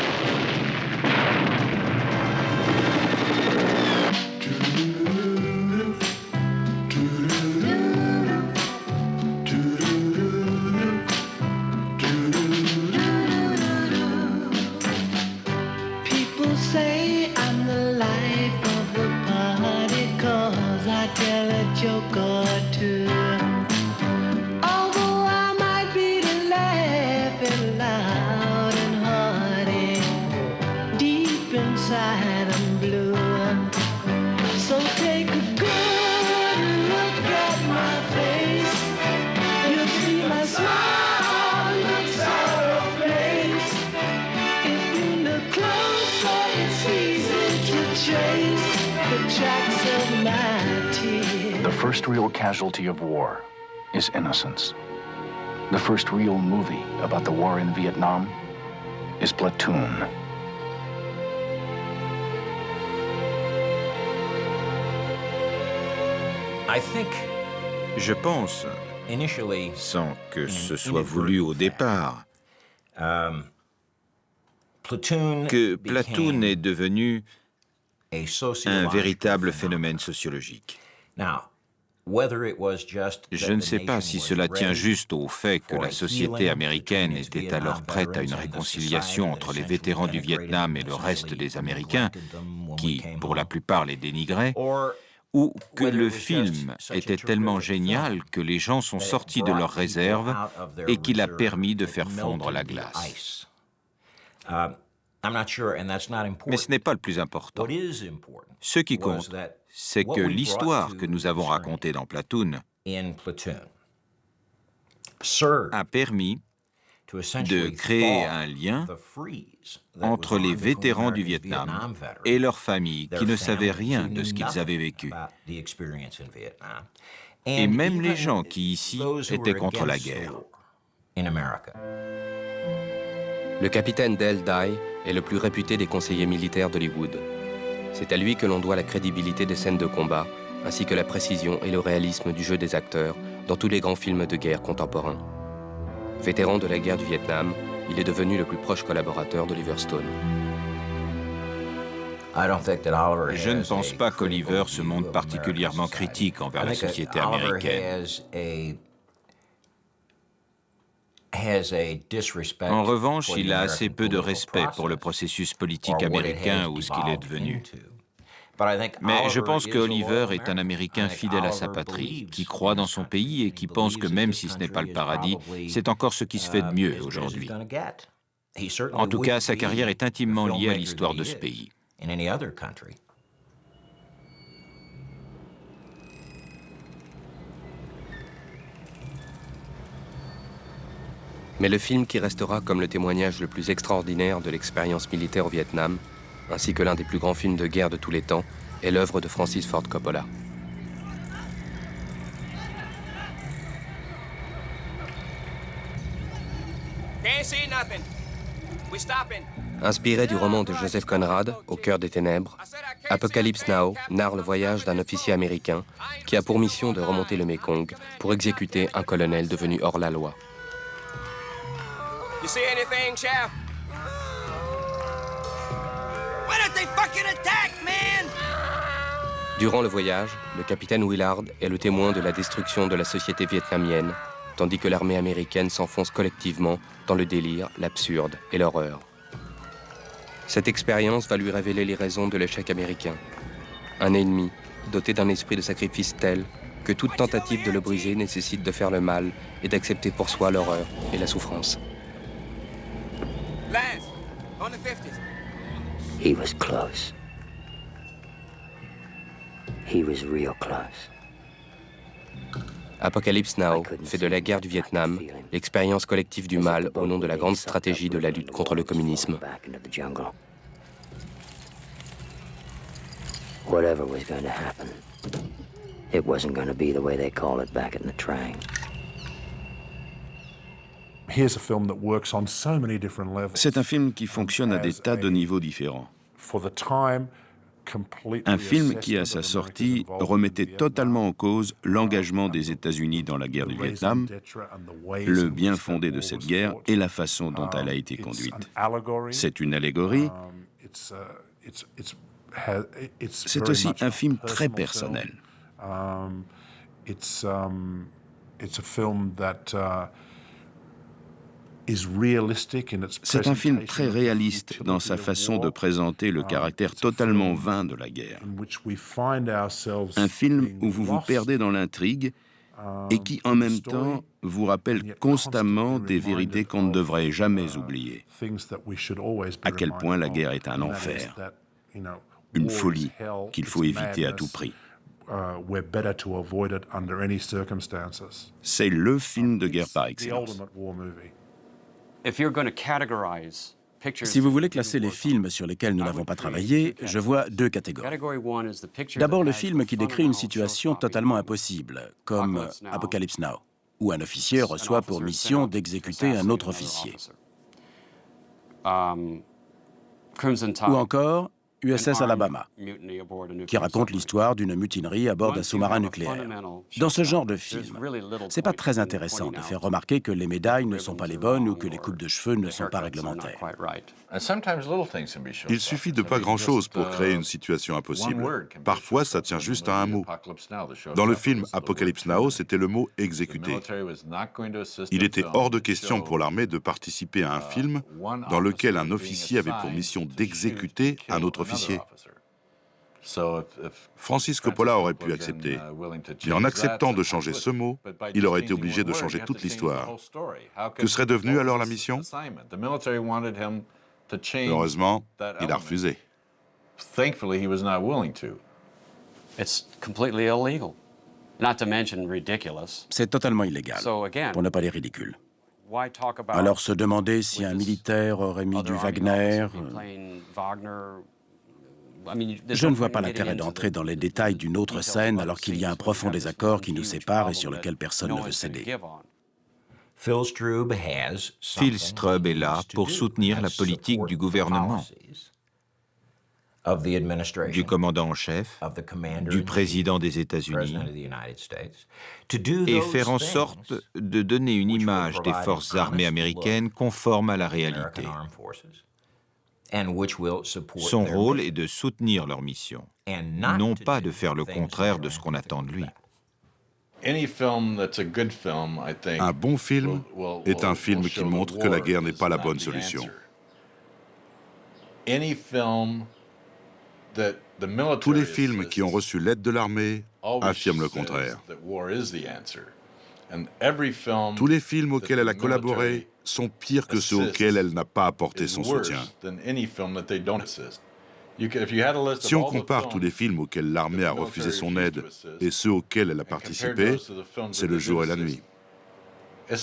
S19: People say I'm the life of the party 'cause I tell a joke or two.
S17: The first real casualty of war is innocence. The first real movie about the war in Vietnam is Platoon.
S16: Je pense, sans que ce soit voulu au départ, que Platoon est devenu un véritable phénomène sociologique. Je ne sais pas si cela tient juste au fait que la société américaine était alors prête à une réconciliation entre les vétérans du Vietnam et le reste des Américains, qui, pour la plupart, les dénigraient, ou que le film était tellement génial que les gens sont sortis de leurs réserves et qu'il a permis de faire fondre la glace. Mais ce n'est pas le plus important. Ce qui compte, c'est que l'histoire que nous avons racontée dans Platoon a permis de créer un lien entre les vétérans du Vietnam et leurs familles qui ne savaient rien de ce qu'ils avaient vécu. Et même les gens qui, ici, étaient contre la guerre.
S6: Le capitaine Dale Dye est le plus réputé des conseillers militaires d'Hollywood. C'est à lui que l'on doit la crédibilité des scènes de combat, ainsi que la précision et le réalisme du jeu des acteurs dans tous les grands films de guerre contemporains. Vétéran de la guerre du Vietnam, il est devenu le plus proche collaborateur d'Oliver Stone.
S16: Je ne pense pas qu'Oliver se montre particulièrement critique envers la société américaine. En revanche, il a assez peu de respect pour le processus politique américain ou ce qu'il est devenu. Mais je pense que Oliver est un Américain fidèle à sa patrie, qui croit dans son pays et qui pense que même si ce n'est pas le paradis, c'est encore ce qui se fait de mieux aujourd'hui. En tout cas, sa carrière est intimement liée à l'histoire de ce pays.
S6: Mais le film qui restera comme le témoignage le plus extraordinaire de l'expérience militaire au Vietnam, ainsi que l'un des plus grands films de guerre de tous les temps, est l'œuvre de Francis Ford Coppola. Inspiré du roman de Joseph Conrad, Au cœur des ténèbres, Apocalypse Now narre le voyage d'un officier américain qui a pour mission de remonter le Mékong pour exécuter un colonel devenu hors la loi.
S20: You see anything, Chef? Why don't they fucking attack, man?
S6: Durant le voyage, le capitaine Willard est le témoin de la destruction de la société vietnamienne, tandis que l'armée américaine s'enfonce collectivement dans le délire, l'absurde et l'horreur. Cette expérience va lui révéler les raisons de l'échec américain. Un ennemi, doté d'un esprit de sacrifice tel que toute tentative de le briser nécessite de faire le mal et d'accepter pour soi l'horreur et la souffrance.
S20: Lance, on the 50s.
S21: He was close. He was real close.
S6: Apocalypse Now fait de la guerre du Vietnam l'expérience collective du mal au nom de la grande stratégie de la lutte contre le communisme.
S21: Whatever was going to happen, it wasn't going to be the way they call it back in the train.
S5: C'est un film qui fonctionne à des tas de niveaux différents. Un film qui, à sa sortie, remettait totalement en cause l'engagement des États-Unis dans la guerre du Vietnam, le bien fondé de cette guerre et la façon dont elle a été conduite. C'est une allégorie. C'est aussi un film très personnel. C'est un film très réaliste dans sa façon de présenter le caractère totalement vain de la guerre. Un film où vous vous perdez dans l'intrigue et qui, en même temps, vous rappelle constamment des vérités qu'on ne devrait jamais oublier. À quel point la guerre est un enfer, une folie qu'il faut éviter à tout prix. C'est le film de guerre par excellence.
S10: Si vous voulez classer les films sur lesquels nous n'avons pas travaillé, je vois deux catégories. D'abord, le film qui décrit une situation totalement impossible, comme Apocalypse Now, où un officier reçoit pour mission d'exécuter un autre officier. Ou encore USS Alabama, qui raconte l'histoire d'une mutinerie à bord d'un sous-marin nucléaire. Dans ce genre de film, c'est pas très intéressant de faire remarquer que les médailles ne sont pas les bonnes ou que les coupes de cheveux ne sont pas réglementaires.
S2: Il suffit de pas grand-chose pour créer une situation impossible. Parfois, ça tient juste à un mot. Dans le film Apocalypse Now, c'était le mot « exécuter ». Il était hors de question pour l'armée de participer à un film dans lequel un officier avait pour mission d'exécuter un autre officier. Francis Coppola aurait pu accepter, mais en acceptant de changer ce mot, il aurait été obligé de changer toute l'histoire. Que serait devenue alors la mission? Heureusement, il a refusé.
S10: C'est totalement illégal, pour ne pas dire ridicule. Alors se demander si un militaire aurait mis du Wagner... Je ne vois pas l'intérêt d'entrer dans les détails d'une autre scène alors qu'il y a un profond désaccord qui nous sépare et sur lequel personne ne veut céder.
S16: Phil Strub est là pour soutenir la politique du gouvernement, du commandant en chef, du président des États-Unis, et faire en sorte de donner une image des forces armées américaines conforme à la réalité. Son rôle est de soutenir leur mission, non pas de faire le contraire de ce qu'on attend de lui.
S2: Un bon film est un film qui montre que la guerre n'est pas la bonne solution. Tous les films qui ont reçu l'aide de l'armée affirment le contraire. Tous les films auxquels elle a collaboré sont pires que ceux auxquels elle n'a pas apporté son soutien. Si on compare tous les films auxquels l'armée a refusé son aide et ceux auxquels elle a participé, c'est le jour et la nuit. Les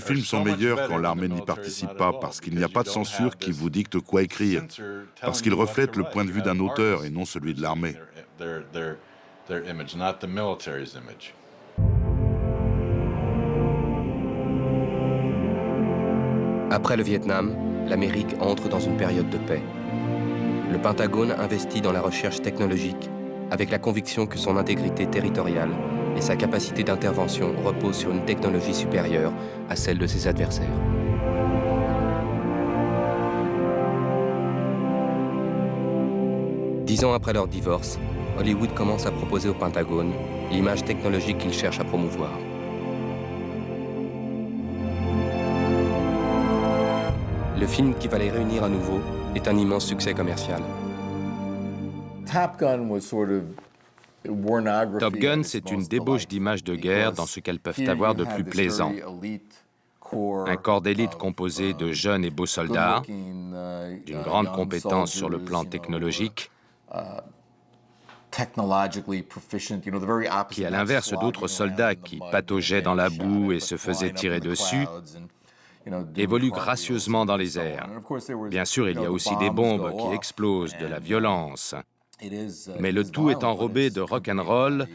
S2: films sont meilleurs quand l'armée n'y participe pas parce qu'il n'y a pas de censure qui vous dicte quoi écrire, parce qu'ils reflètent le point de vue d'un auteur et non celui de l'armée.
S6: Après le Vietnam, l'Amérique entre dans une période de paix. Le Pentagone investit dans la recherche technologique avec la conviction que son intégrité territoriale et sa capacité d'intervention reposent sur une technologie supérieure à celle de ses adversaires. Dix ans après leur divorce, Hollywood commence à proposer au Pentagone l'image technologique qu'il cherche à promouvoir. Le film qui va les réunir à nouveau est un immense succès commercial.
S4: Top Gun, c'est une débauche d'images de guerre dans ce qu'elles peuvent avoir de plus plaisant. Un corps d'élite composé de jeunes et beaux soldats, d'une grande compétence sur le plan technologique, qui, à l'inverse d'autres soldats qui pataugeaient dans la boue et se faisaient tirer dessus, évolue gracieusement dans les airs. Bien sûr, il y a aussi des bombes qui explosent, de la violence. Mais le tout est enrobé de rock'n'roll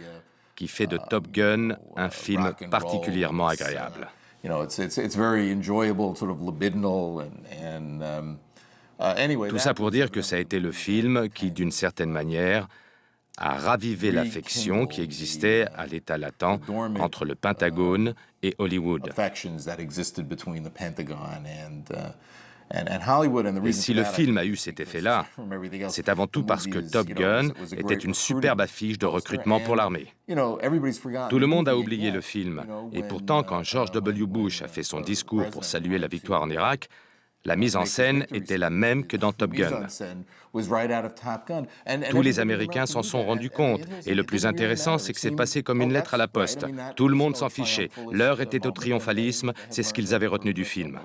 S4: qui fait de Top Gun un film particulièrement agréable. Tout ça pour dire que ça a été le film qui, d'une certaine manière, a ravivé l'affection qui existait à l'état latent entre le Pentagone et Hollywood. Et si le film a eu cet effet-là, c'est avant tout parce que Top Gun était une superbe affiche de recrutement pour l'armée. Tout le monde a oublié le film, et pourtant, quand George W. Bush a fait son discours pour saluer la victoire en Irak, la mise en scène était la même que dans Top Gun. Tous les Américains s'en sont rendus compte, et le plus intéressant, c'est que c'est passé comme une lettre à la poste. Tout le monde s'en fichait. L'heure était au triomphalisme, c'est ce qu'ils avaient retenu du film.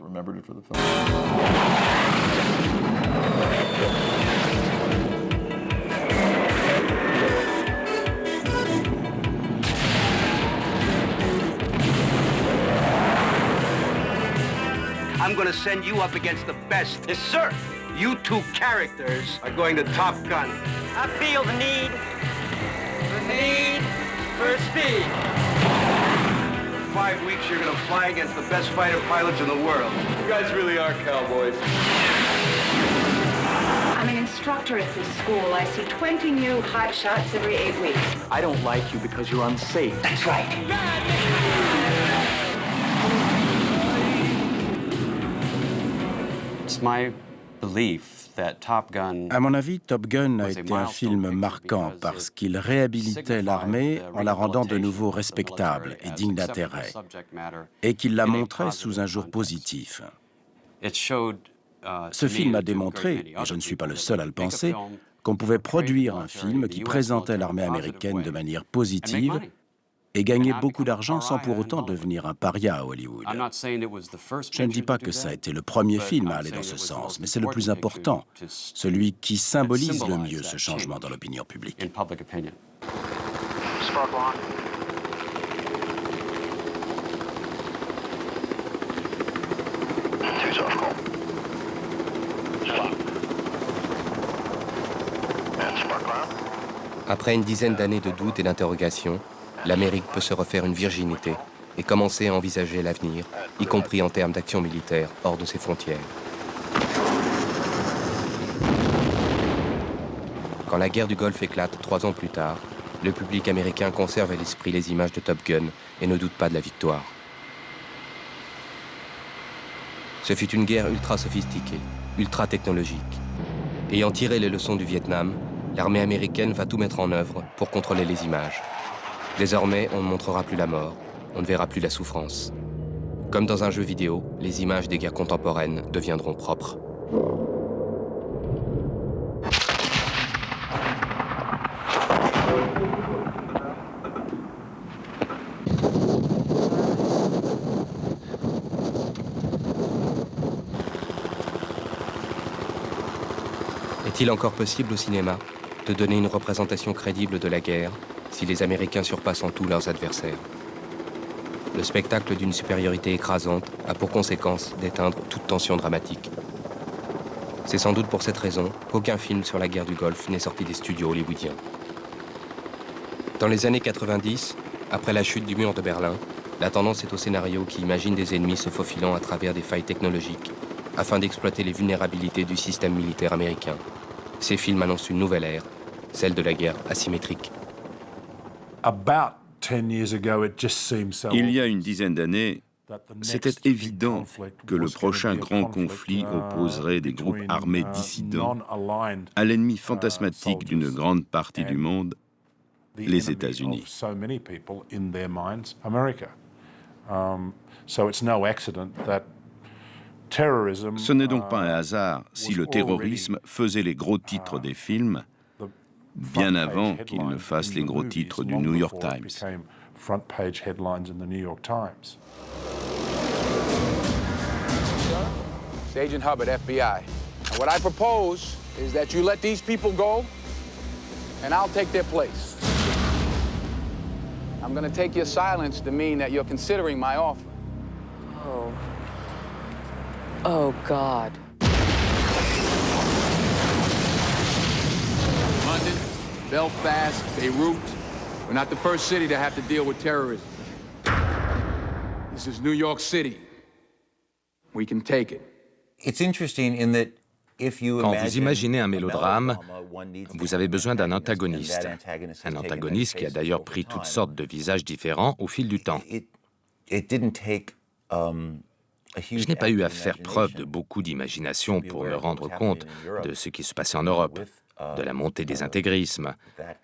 S20: I'm going to send you up against the best. Yes, sir. You two characters are going to Top Gun. I feel the need for speed. 5 weeks, you're going to fly against the best fighter pilots in the world. You guys really are cowboys.
S1: I'm an instructor at this school. I see 20 new hot shots every 8 weeks.
S20: I don't like you because you're unsafe.
S1: That's right.
S10: À mon avis, Top Gun a été un film marquant parce qu'il réhabilitait l'armée en la rendant de nouveau respectable et digne d'intérêt, et qu'il la montrait sous un jour positif. Ce film a démontré, et je ne suis pas le seul à le penser, qu'on pouvait produire un film qui présentait l'armée américaine de manière positive et gagner beaucoup d'argent sans pour autant devenir un paria à Hollywood. Je ne dis pas que ça a été le premier film à aller dans ce sens, mais c'est le plus important, celui qui symbolise le mieux ce changement dans l'opinion publique.
S6: Après une dizaine d'années de doutes et d'interrogations, l'Amérique peut se refaire une virginité et commencer à envisager l'avenir, y compris en termes d'action militaire hors de ses frontières. Quand la guerre du Golfe éclate 3 ans plus tard, le public américain conserve à l'esprit les images de Top Gun et ne doute pas de la victoire. Ce fut une guerre ultra sophistiquée, ultra technologique. Ayant tiré les leçons du Vietnam, l'armée américaine va tout mettre en œuvre pour contrôler les images. Désormais, on ne montrera plus la mort, on ne verra plus la souffrance. Comme dans un jeu vidéo, les images des guerres contemporaines deviendront propres. Est-il encore possible au cinéma de donner une représentation crédible de la guerre si les Américains surpassent en tout leurs adversaires? Le spectacle d'une supériorité écrasante a pour conséquence d'éteindre toute tension dramatique. C'est sans doute pour cette raison qu'aucun film sur la guerre du Golfe n'est sorti des studios hollywoodiens. Dans les années 90, après la chute du mur de Berlin, la tendance est au scénario qui imagine des ennemis se faufilant à travers des failles technologiques afin d'exploiter les vulnérabilités du système militaire américain. Ces films annoncent une nouvelle ère, celle de la guerre asymétrique.
S5: Il y a une dizaine d'années, c'était évident que le prochain grand conflit opposerait des groupes armés dissidents à l'ennemi fantasmatique d'une grande partie du monde, les États-Unis. Ce n'est donc pas un hasard si le terrorisme faisait les gros titres des films, bien avant qu'il ne fasse les gros titres du New York Times.
S3: It's Agent Hubbard, FBI. And what I propose is that you let these people go, and I'll take their place. I'm going to take your silence to mean that you're considering my offer.
S22: Oh. Oh, God.
S3: London, Belfast, Beirut. We're not the first city to have to deal with terrorism. This is New York City. We can take it.
S4: It's interesting in that quand vous imaginez un mélodrame, vous avez besoin d'un antagoniste. Un antagoniste qui a d'ailleurs pris toutes sortes de visages différents au fil du temps. Je n'ai pas eu à faire preuve de beaucoup d'imagination pour me rendre compte de ce qui se passait en Europe, de la montée des intégrismes,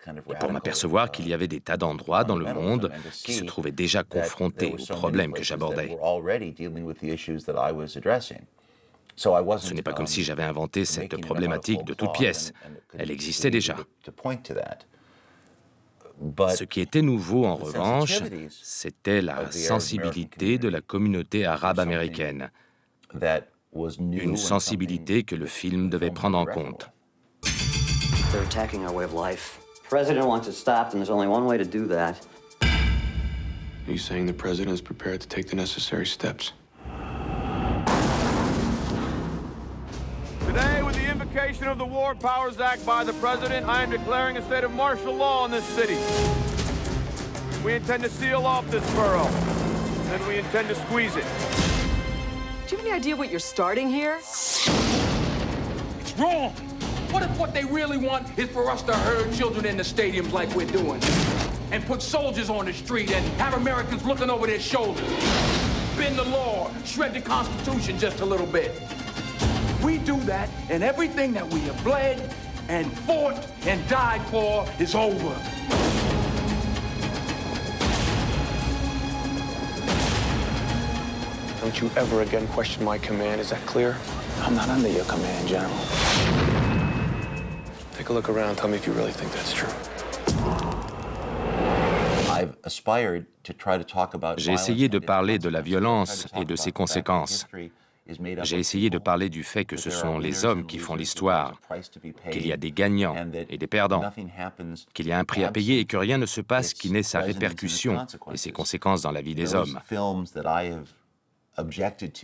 S4: et pour m'apercevoir qu'il y avait des tas d'endroits dans le monde qui se trouvaient déjà confrontés aux problèmes que j'abordais. Ce n'est pas comme si j'avais inventé cette problématique de toutes pièces. Elle existait déjà. Ce qui était nouveau, en revanche, c'était la sensibilité de la communauté arabe américaine. Une sensibilité que le film devait prendre en compte.
S21: They're attacking our way of life. The president wants it stopped, and there's only one way to do that.
S8: Are you saying the president is prepared to take the necessary steps?
S3: Today, with the invocation of the War Powers Act by the President, I am declaring a state of martial law in this city. We intend to seal off this borough, and we intend to squeeze it.
S22: Do you have any idea what you're starting here?
S3: It's wrong. What if what they really want is for us to herd children in the stadiums like we're doing? And put soldiers on the street and have Americans looking over their shoulders? Bend the law, shred the Constitution just a little bit. We do that, and everything that we have bled and fought and died for is over.
S8: Don't you ever again question my command, is that clear?
S3: I'm not under your command, General.
S8: Take a look around, tell me if you really think that's true.
S4: J'ai essayé de parler de la violence et de ses conséquences. J'ai essayé de parler du fait que ce sont les hommes qui font l'histoire, qu'il y a des gagnants et des perdants, qu'il y a un prix à payer et que rien ne se passe qui n'ait sa répercussion et ses conséquences dans la vie des hommes.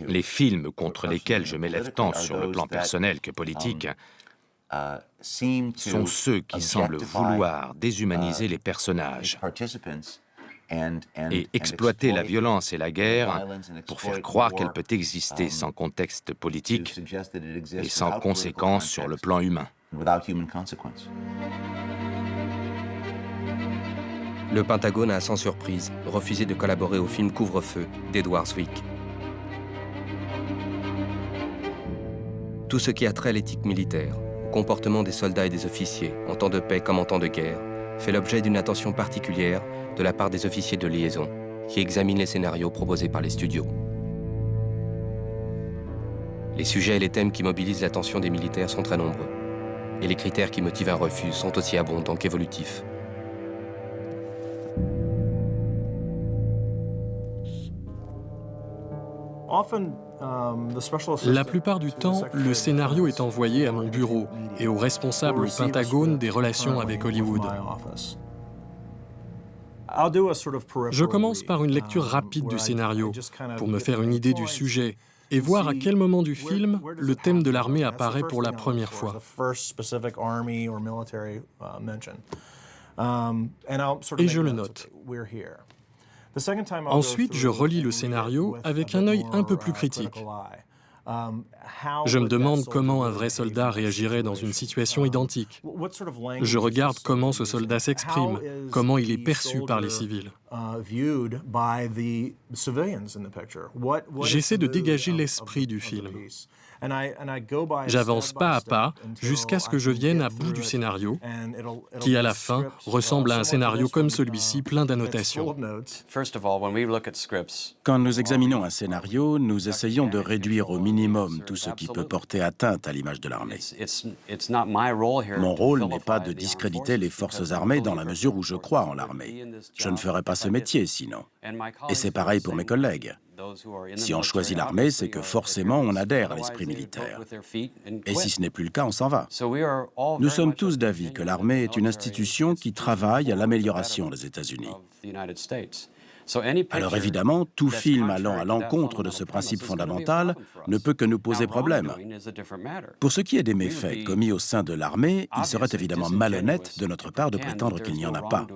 S4: Les films contre lesquels je m'élève tant sur le plan personnel que politique sont ceux qui semblent vouloir déshumaniser les personnages. et exploiter la violence et la guerre pour faire croire qu'elle peut exister sans contexte politique et sans conséquences sur le plan humain.
S6: Le Pentagone a, sans surprise, refusé de collaborer au film Couvre-feu d'Edward Zwick. Tout ce qui a trait à l'éthique militaire, au comportement des soldats et des officiers, en temps de paix comme en temps de guerre, fait l'objet d'une attention particulière de la part des officiers de liaison, qui examinent les scénarios proposés par les studios. Les sujets et les thèmes qui mobilisent l'attention des militaires sont très nombreux, et les critères qui motivent un refus sont aussi abondants qu'évolutifs.
S7: La plupart du temps, le scénario est envoyé à mon bureau et aux responsables au Pentagone des relations avec Hollywood. Je commence par une lecture rapide du scénario pour me faire une idée du sujet et voir à quel moment du film le thème de l'armée apparaît pour la première fois. Et je le note. Ensuite, je relis le scénario avec un œil un peu plus critique. Je me demande comment un vrai soldat réagirait dans une situation identique. Je regarde comment ce soldat s'exprime, comment il est perçu par les civils. J'essaie de dégager l'esprit du film. J'avance pas à pas jusqu'à ce que je vienne à bout du scénario, qui à la fin ressemble à un scénario comme celui-ci, plein d'annotations.
S10: Quand nous examinons un scénario, nous essayons de réduire au minimum tout ce qui peut porter atteinte à l'image de l'armée. Mon rôle n'est pas de discréditer les forces armées dans la mesure où je crois en l'armée. Je ne ferais pas ce métier sinon. Et c'est pareil pour mes collègues. Si on choisit l'armée, c'est que forcément on adhère à l'esprit militaire. Et si ce n'est plus le cas, on s'en va. Nous sommes tous d'avis que l'armée est une institution qui travaille à l'amélioration des États-Unis. Alors évidemment, tout film allant à l'encontre de ce principe fondamental ne peut que nous poser problème. Pour ce qui est des méfaits commis au sein de l'armée, il serait évidemment malhonnête de notre part de prétendre qu'il n'y en a pas.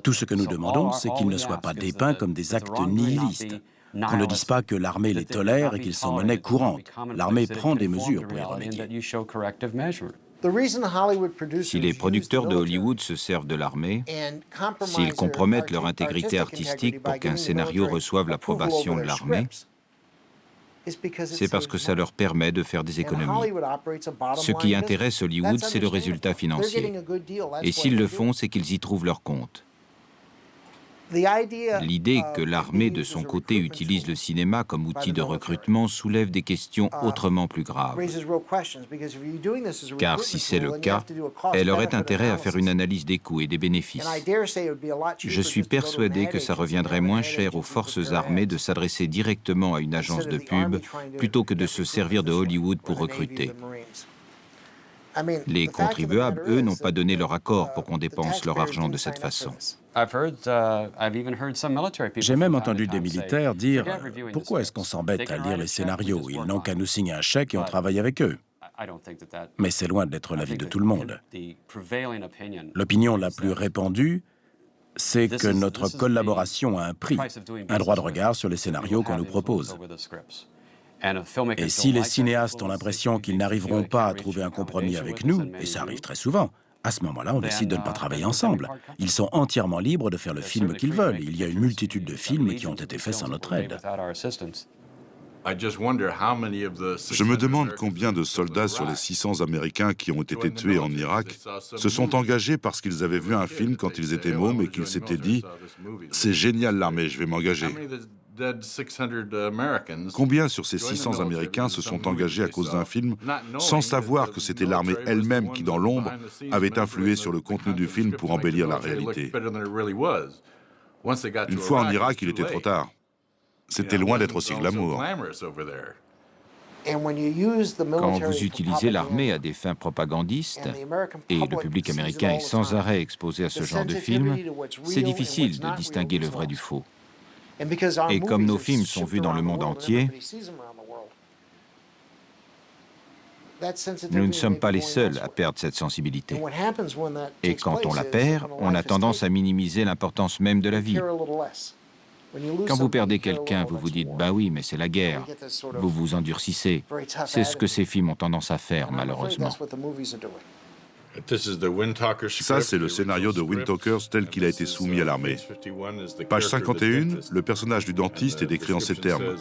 S10: Tout ce que nous demandons, c'est qu'ils ne soient pas dépeints comme des actes nihilistes. Qu'on ne dise pas que l'armée les tolère et qu'ils sont monnaie courante. L'armée prend des mesures pour y remédier.
S16: Si les producteurs de Hollywood se servent de l'armée, s'ils compromettent leur intégrité artistique pour qu'un scénario reçoive l'approbation de l'armée, c'est parce que ça leur permet de faire des économies. Ce qui intéresse Hollywood, c'est le résultat financier. Et s'ils le font, c'est qu'ils y trouvent leur compte. L'idée que l'armée, de son côté, utilise le cinéma comme outil de recrutement soulève des questions autrement plus graves. Car si c'est le cas, elle aurait intérêt à faire une analyse des coûts et des bénéfices. Je suis persuadé que ça reviendrait moins cher aux forces armées de s'adresser directement à une agence de pub plutôt que de se servir de Hollywood pour recruter. Les contribuables, eux, n'ont pas donné leur accord pour qu'on dépense leur argent de cette façon.
S10: J'ai même entendu des militaires dire « Pourquoi est-ce qu'on s'embête à lire les scénarios? Ils n'ont qu'à nous signer un chèque et on travaille avec eux. » Mais c'est loin d'être l'avis de tout le monde. L'opinion la plus répandue, c'est que notre collaboration a un prix, un droit de regard sur les scénarios qu'on nous propose. Et si les cinéastes ont l'impression qu'ils n'arriveront pas à trouver un compromis avec nous, et ça arrive très souvent, à ce moment-là, on décide de ne pas travailler ensemble. Ils sont entièrement libres de faire le film qu'ils veulent. Il y a une multitude de films qui ont été faits sans notre aide.
S2: Je me demande combien de soldats sur les 600 Américains qui ont été tués en Irak se sont engagés parce qu'ils avaient vu un film quand ils étaient mômes et qu'ils s'étaient dit « C'est génial l'armée, je vais m'engager ». Combien sur ces 600 Américains se sont engagés à cause d'un film sans savoir que c'était l'armée elle-même qui, dans l'ombre, avait influé sur le contenu du film pour embellir la réalité? Une fois en Irak, il était trop tard. C'était loin d'être aussi glamour.
S16: Quand vous utilisez l'armée à des fins propagandistes, et le public américain est sans arrêt exposé à ce genre de film, c'est difficile de distinguer le vrai du faux. Et comme nos films sont vus dans le monde entier, Nous ne sommes pas les seuls à perdre cette sensibilité. Et quand on la perd, on a tendance à minimiser l'importance même de la vie. Quand vous perdez quelqu'un, vous vous dites « bah oui, mais c'est la guerre ». Vous vous endurcissez. C'est ce que ces films ont tendance à faire, malheureusement.
S2: Ça, c'est le scénario de Windtalkers tel qu'il a été soumis à l'armée. Page 51, le personnage du dentiste est décrit en ces termes.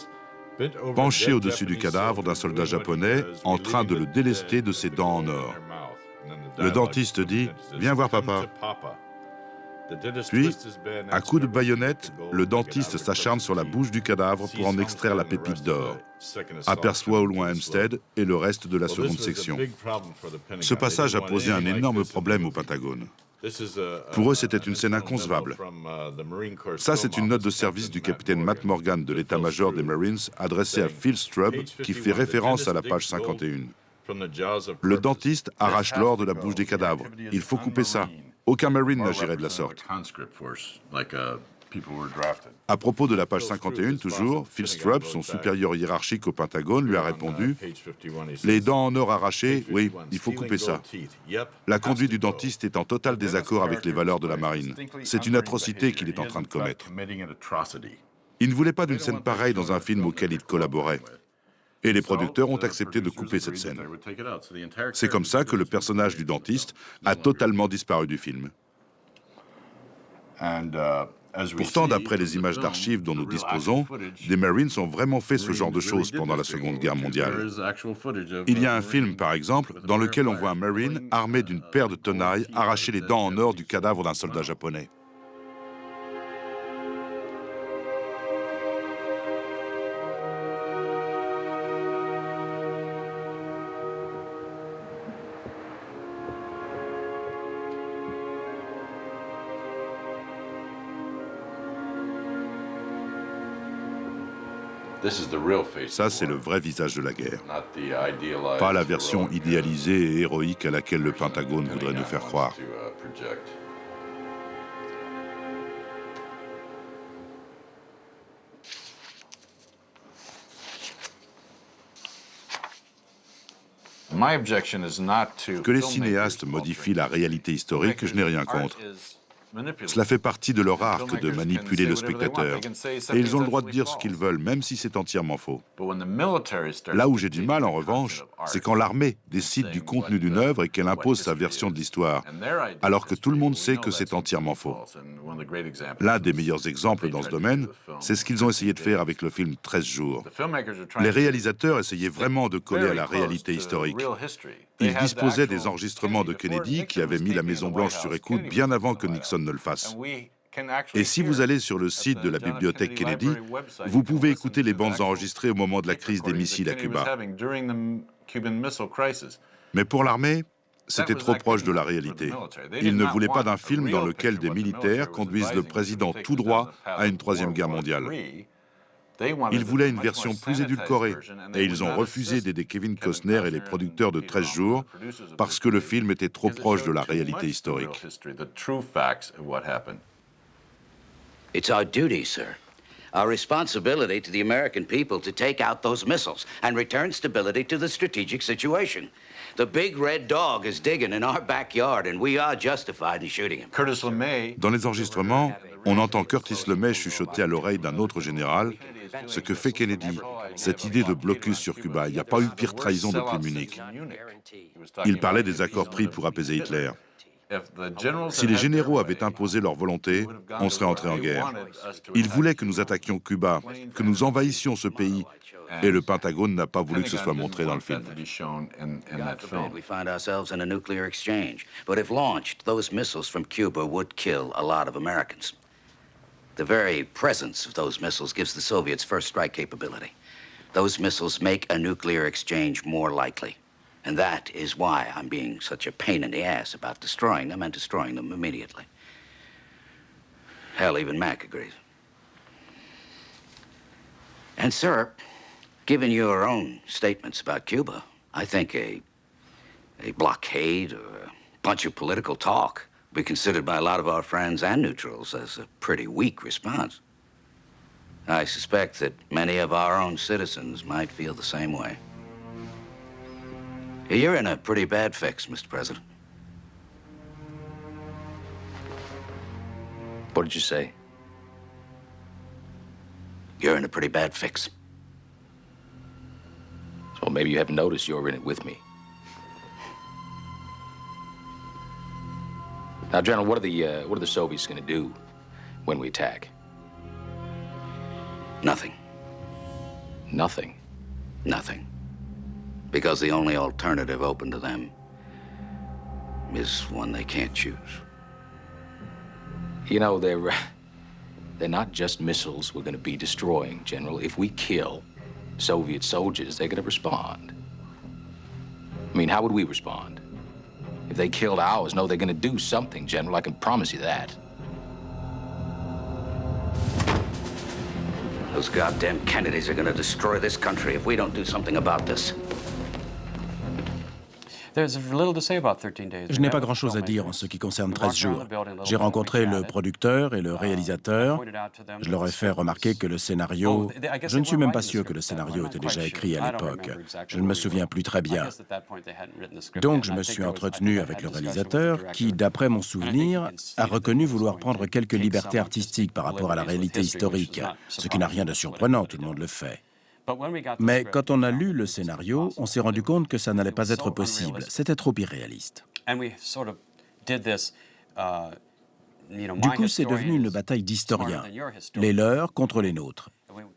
S2: Penché au-dessus du cadavre d'un soldat japonais, en train de le délester de ses dents en or. Le dentiste dit « Viens voir papa ». Puis, à coups de baïonnette, le dentiste s'acharne sur la bouche du cadavre pour en extraire la pépite d'or. Aperçoit au loin Hempstead et le reste de la seconde section. Ce passage a posé un énorme problème au Pentagone. Pour eux, c'était une scène inconcevable. Ça, c'est une note de service du capitaine Matt Morgan de l'état-major des Marines adressée à Phil Strubb qui fait référence à la page 51. Le dentiste arrache l'or de la bouche des cadavres. Il faut couper ça. Aucun Marine n'agirait de la sorte. À propos de la page 51, toujours, Phil Strubb, son supérieur hiérarchique au Pentagone, lui a répondu « Les dents en or arrachées, oui, il faut couper ça. » La conduite du dentiste est en total désaccord avec les valeurs de la marine. C'est une atrocité qu'il est en train de commettre. Il ne voulait pas d'une scène pareille dans un film auquel il collaborait. Et les producteurs ont accepté de couper cette scène. C'est comme ça que le personnage du dentiste a totalement disparu du film. Pourtant, d'après les images d'archives dont nous disposons, des Marines ont vraiment fait ce genre de choses pendant la Seconde Guerre mondiale. Il y a un film, par exemple, dans lequel on voit un Marine armé d'une paire de tenailles arracher les dents en or du cadavre d'un soldat japonais. Ça, c'est le vrai visage de la guerre. Pas la version idéalisée et héroïque à laquelle le Pentagone voudrait nous faire croire. Que les cinéastes modifient la réalité historique, je n'ai rien contre. Cela fait partie de leur art que de manipuler le spectateur. Et ils ont le droit de dire ce qu'ils veulent, même si c'est entièrement faux. Là où j'ai du mal, en revanche, c'est quand l'armée décide du contenu d'une œuvre et qu'elle impose sa version de l'histoire, alors que tout le monde sait que c'est entièrement faux. L'un des meilleurs exemples dans ce domaine, c'est ce qu'ils ont essayé de faire avec le film 13 jours. Les réalisateurs essayaient vraiment de coller à la réalité historique. Ils disposaient des enregistrements de Kennedy qui avaient mis la Maison-Blanche sur écoute bien avant que Nixon ne le fasse. Et si vous allez sur le site de la bibliothèque Kennedy, vous pouvez écouter les bandes enregistrées au moment de la crise des missiles à Cuba. Mais pour l'armée, c'était trop proche de la réalité. Ils ne voulaient pas d'un film dans lequel des militaires conduisent le président tout droit à une troisième guerre mondiale. Ils voulaient une version plus édulcorée, et ils ont refusé d'aider Kevin Costner et les producteurs de 13 jours parce que le film était trop proche de la réalité historique.
S9: It's our duty, sir. Our responsibility to the American people to take out those missiles and return stability to the strategic situation. The big red dog is digging in our backyard, and we are justified in shooting him.
S2: Dans les enregistrements, on entend Curtis LeMay chuchoter à l'oreille d'un autre général ce que fait Kennedy, cette idée de blocus sur Cuba. Il n'y a pas eu pire trahison depuis Munich. Il parlait des accords pris pour apaiser Hitler. Si les généraux avaient imposé leur volonté, on serait entré en guerre. Ils voulaient que nous attaquions Cuba, que nous envahissions ce pays, et le Pentagone n'a pas voulu que ce soit montré dans le film.
S9: We find ourselves in a nuclear exchange, but if launched, those missiles from Cuba would kill a lot of Americans. The very presence of those missiles gives the Soviets first strike capability. Those missiles make a nuclear exchange more likely. And that is why I'm being such a pain in the ass about destroying them and destroying them immediately. Hell, even Mac agrees. And, sir, given your own statements about Cuba, I think a blockade or a bunch of political talk will be considered by a lot of our friends and neutrals as a pretty weak response. I suspect that many of our own citizens might feel the same way. You're in a pretty bad fix, Mr. President.
S11: What did you say?
S9: You're in a pretty bad fix.
S11: So maybe you haven't noticed you're in it with me. Now, General, what are the Soviets going to do when we attack?
S9: Nothing.
S11: Nothing?
S9: Nothing. Because the only alternative open to them is one they can't choose.
S11: You know, they're not just missiles we're going to be destroying, General. If we kill Soviet soldiers, they're going to respond. I mean, how would we respond? If they killed ours, no, they're going to do something, General. I can promise you that.
S9: Those goddamn Kennedys are going to destroy this country if we don't do something about this.
S10: Je n'ai pas grand-chose à dire en ce qui concerne 13 jours. J'ai rencontré le producteur et le réalisateur. Je leur ai fait remarquer que le scénario... Je ne suis même pas sûr que le scénario était déjà écrit à l'époque. Je ne me souviens plus très bien. Donc je me suis entretenu avec le réalisateur qui, d'après mon souvenir, a reconnu vouloir prendre quelques libertés artistiques par rapport à la réalité historique, ce qui n'a rien de surprenant, tout le monde le fait. Mais quand on a lu le scénario, on s'est rendu compte que ça n'allait pas être possible. C'était trop irréaliste. Du coup, c'est devenu une bataille d'historiens, les leurs contre les nôtres.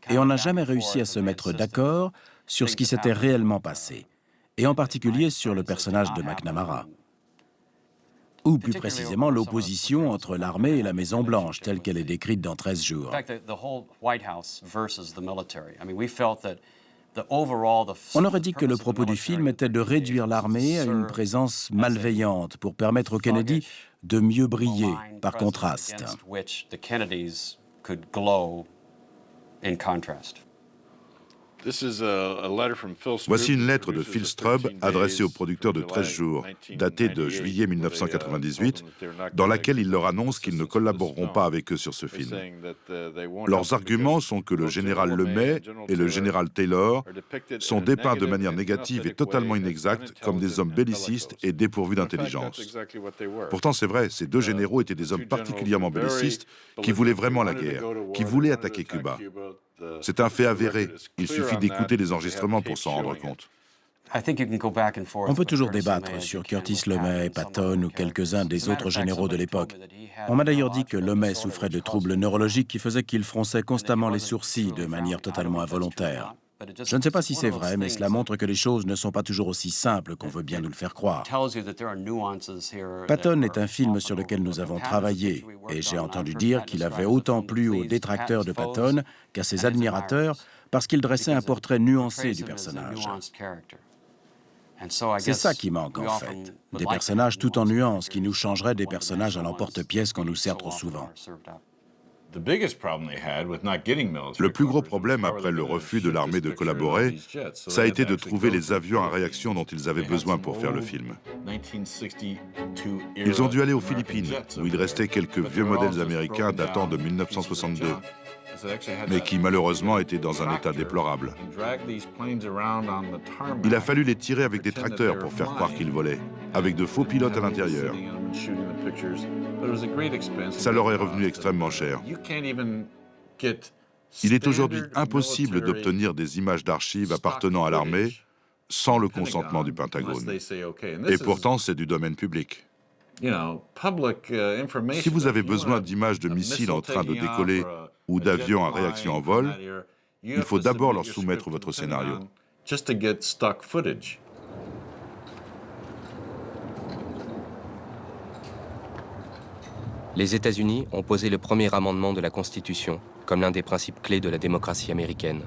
S10: Et on n'a jamais réussi à se mettre d'accord sur ce qui s'était réellement passé, et en particulier sur le personnage de McNamara. Ou plus précisément l'opposition entre l'armée et la Maison-Blanche, telle qu'elle est décrite dans 13 jours. On aurait dit que le propos du film était de réduire l'armée à une présence malveillante pour permettre aux Kennedy de mieux briller par contraste.
S2: Voici une lettre de Phil Straub adressée aux producteurs de 13 jours, datée de juillet 1998, dans laquelle il leur annonce qu'ils ne collaboreront pas avec eux sur ce film. Leurs arguments sont que le général Lemay et le général Taylor sont dépeints de manière négative et totalement inexacte comme des hommes bellicistes et dépourvus d'intelligence. Pourtant, c'est vrai, ces deux généraux étaient des hommes particulièrement bellicistes qui voulaient vraiment la guerre, qui voulaient attaquer Cuba. C'est un fait avéré. Il suffit d'écouter les enregistrements pour s'en rendre compte.
S10: On peut toujours débattre sur Curtis LeMay, Patton ou quelques-uns des autres généraux de l'époque. On m'a d'ailleurs dit que LeMay souffrait de troubles neurologiques qui faisaient qu'il fronçait constamment les sourcils de manière totalement involontaire. Je ne sais pas si c'est vrai, mais cela montre que les choses ne sont pas toujours aussi simples qu'on veut bien nous le faire croire. Patton est un film sur lequel nous avons travaillé, et j'ai entendu dire qu'il avait autant plu aux détracteurs de Patton qu'à ses admirateurs, parce qu'il dressait un portrait nuancé du personnage. C'est ça qui manque en fait, des personnages tout en nuances qui nous changeraient des personnages à l'emporte-pièce qu'on nous sert trop souvent.
S2: Le plus gros problème après le refus de l'armée de collaborer, ça a été de trouver les avions à réaction dont ils avaient besoin pour faire le film. Ils ont dû aller aux Philippines, où il restait quelques vieux modèles américains datant de 1962, mais qui malheureusement étaient dans un état déplorable. Il a fallu les tirer avec des tracteurs pour faire croire qu'ils volaient, avec de faux pilotes à l'intérieur. Ça leur est revenu extrêmement cher. Il est aujourd'hui impossible d'obtenir des images d'archives appartenant à l'armée sans le consentement du Pentagone. Et pourtant, c'est du domaine public. Si vous avez besoin d'images de missiles en train de décoller ou d'avions à réaction en vol, il faut d'abord leur soumettre votre scénario.
S6: Les États-Unis ont posé le premier amendement de la Constitution comme l'un des principes clés de la démocratie américaine.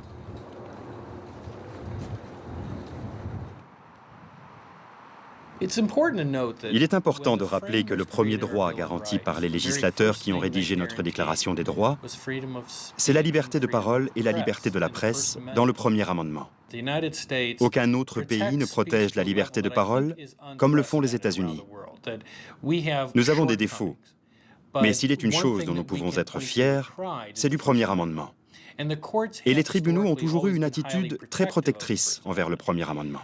S13: Il est important de rappeler que le premier droit garanti par les législateurs qui ont rédigé notre Déclaration des droits, c'est la liberté de parole et la liberté de la presse dans le premier amendement. Aucun autre pays ne protège la liberté de parole comme le font les États-Unis. Nous avons des défauts, mais s'il est une chose dont nous pouvons être fiers, c'est du premier amendement. Et les tribunaux ont toujours eu une attitude très protectrice envers le premier amendement.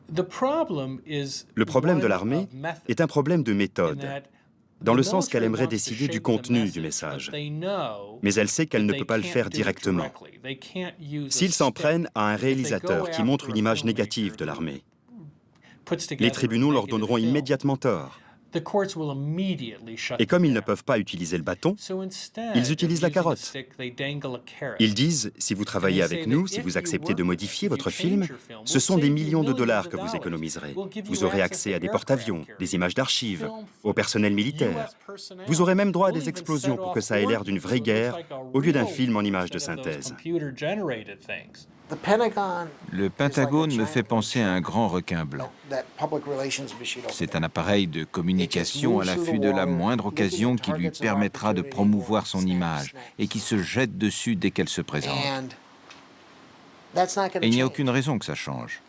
S13: Le problème de l'armée est un problème de méthode, dans le sens qu'elle aimerait décider du contenu du message. Mais elle sait qu'elle ne peut pas le faire directement. S'ils s'en prennent à un réalisateur qui montre une image négative de l'armée, les tribunaux leur donneront immédiatement tort. Et comme ils ne peuvent pas utiliser le bâton, ils utilisent la carotte. Ils disent, si vous travaillez avec nous, si vous acceptez de modifier votre film, ce sont des millions de dollars que vous économiserez. Vous aurez accès à des porte-avions, des images d'archives, au personnel militaire. Vous aurez même droit à des explosions pour que ça ait l'air d'une vraie guerre, au lieu d'un film en images de synthèse.
S16: Le Pentagone me fait penser à un grand requin blanc. C'est un appareil de communication à l'affût de la moindre occasion qui lui permettra de promouvoir son image et qui se jette dessus dès qu'elle se présente. Et il n'y a aucune raison que ça change.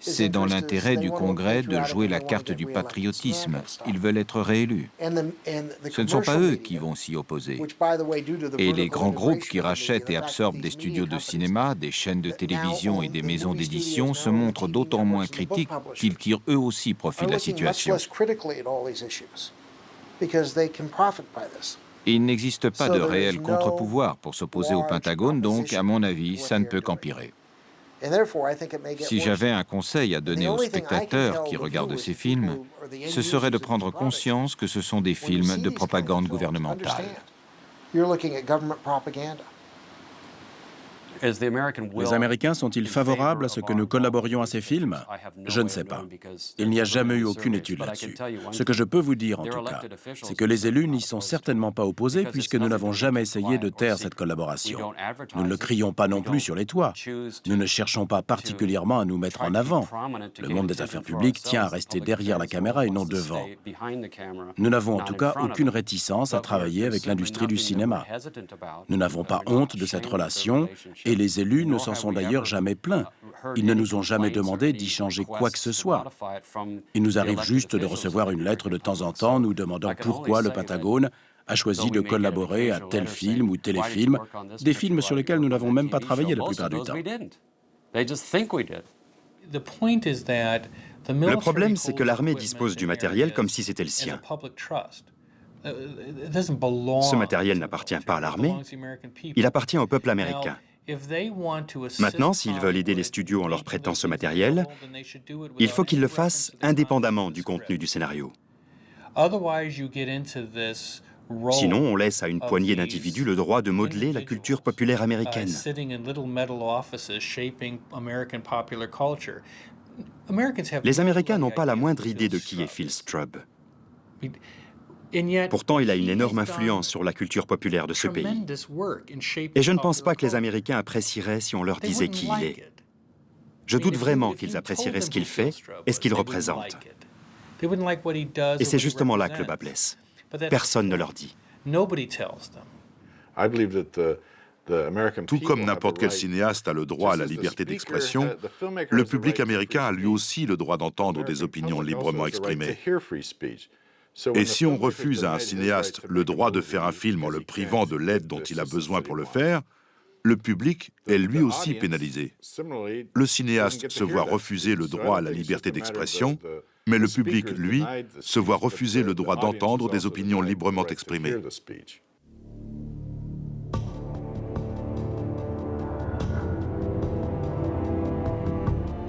S16: C'est dans l'intérêt du Congrès de jouer la carte du patriotisme. Ils veulent être réélus. Ce ne sont pas eux qui vont s'y opposer. Et les grands groupes qui rachètent et absorbent des studios de cinéma, des chaînes de télévision et des maisons d'édition se montrent d'autant moins critiques qu'ils tirent eux aussi profit de la situation. Il n'existe pas de réel contre-pouvoir pour s'opposer au Pentagone, donc, à mon avis, ça ne peut qu'empirer. Si j'avais un conseil à donner aux spectateurs qui regardent ces films, ce serait de prendre conscience que ce sont des films de propagande gouvernementale.
S10: Les Américains sont-ils favorables à ce que nous collaborions à ces films? Je ne sais pas. Il n'y a jamais eu aucune étude là-dessus. Ce que je peux vous dire, en tout cas, c'est que les élus n'y sont certainement pas opposés puisque nous n'avons jamais essayé de taire cette collaboration. Nous ne le crions pas non plus sur les toits. Nous ne cherchons pas particulièrement à nous mettre en avant. Le monde des affaires publiques tient à rester derrière la caméra et non devant. Nous n'avons en tout cas aucune réticence à travailler avec l'industrie du cinéma. Nous n'avons pas honte de cette relation. Et les élus ne s'en sont d'ailleurs jamais plaints. Ils ne nous ont jamais demandé d'y changer quoi que ce soit. Il nous arrive juste de recevoir une lettre de temps en temps nous demandant pourquoi le Pentagone a choisi de collaborer à tel film ou téléfilm, des films sur lesquels nous n'avons même pas travaillé la plupart du temps.
S13: Le problème, c'est que l'armée dispose du matériel comme si c'était le sien. Ce matériel n'appartient pas à l'armée, il appartient au peuple américain. Maintenant, s'ils veulent aider les studios en leur prêtant ce matériel, il faut qu'ils le fassent indépendamment du contenu du scénario. Sinon, on laisse à une poignée d'individus le droit de modeler la culture populaire américaine. Les Américains n'ont pas la moindre idée de qui est Phil Straub. Pourtant, il a une énorme influence sur la culture populaire de ce pays. Et je ne pense pas que les Américains apprécieraient si on leur disait qui il est. Je doute vraiment qu'ils apprécieraient ce qu'il fait et ce qu'il représente. Et c'est justement là que le bas blesse. Personne ne leur dit.
S2: Tout comme n'importe quel cinéaste a le droit à la liberté d'expression, le public américain a lui aussi le droit d'entendre des opinions librement exprimées. Et si on refuse à un cinéaste le droit de faire un film en le privant de l'aide dont il a besoin pour le faire, le public est lui aussi pénalisé. Le cinéaste se voit refuser le droit à la liberté d'expression, mais le public, lui, se voit refuser le droit d'entendre des opinions librement exprimées.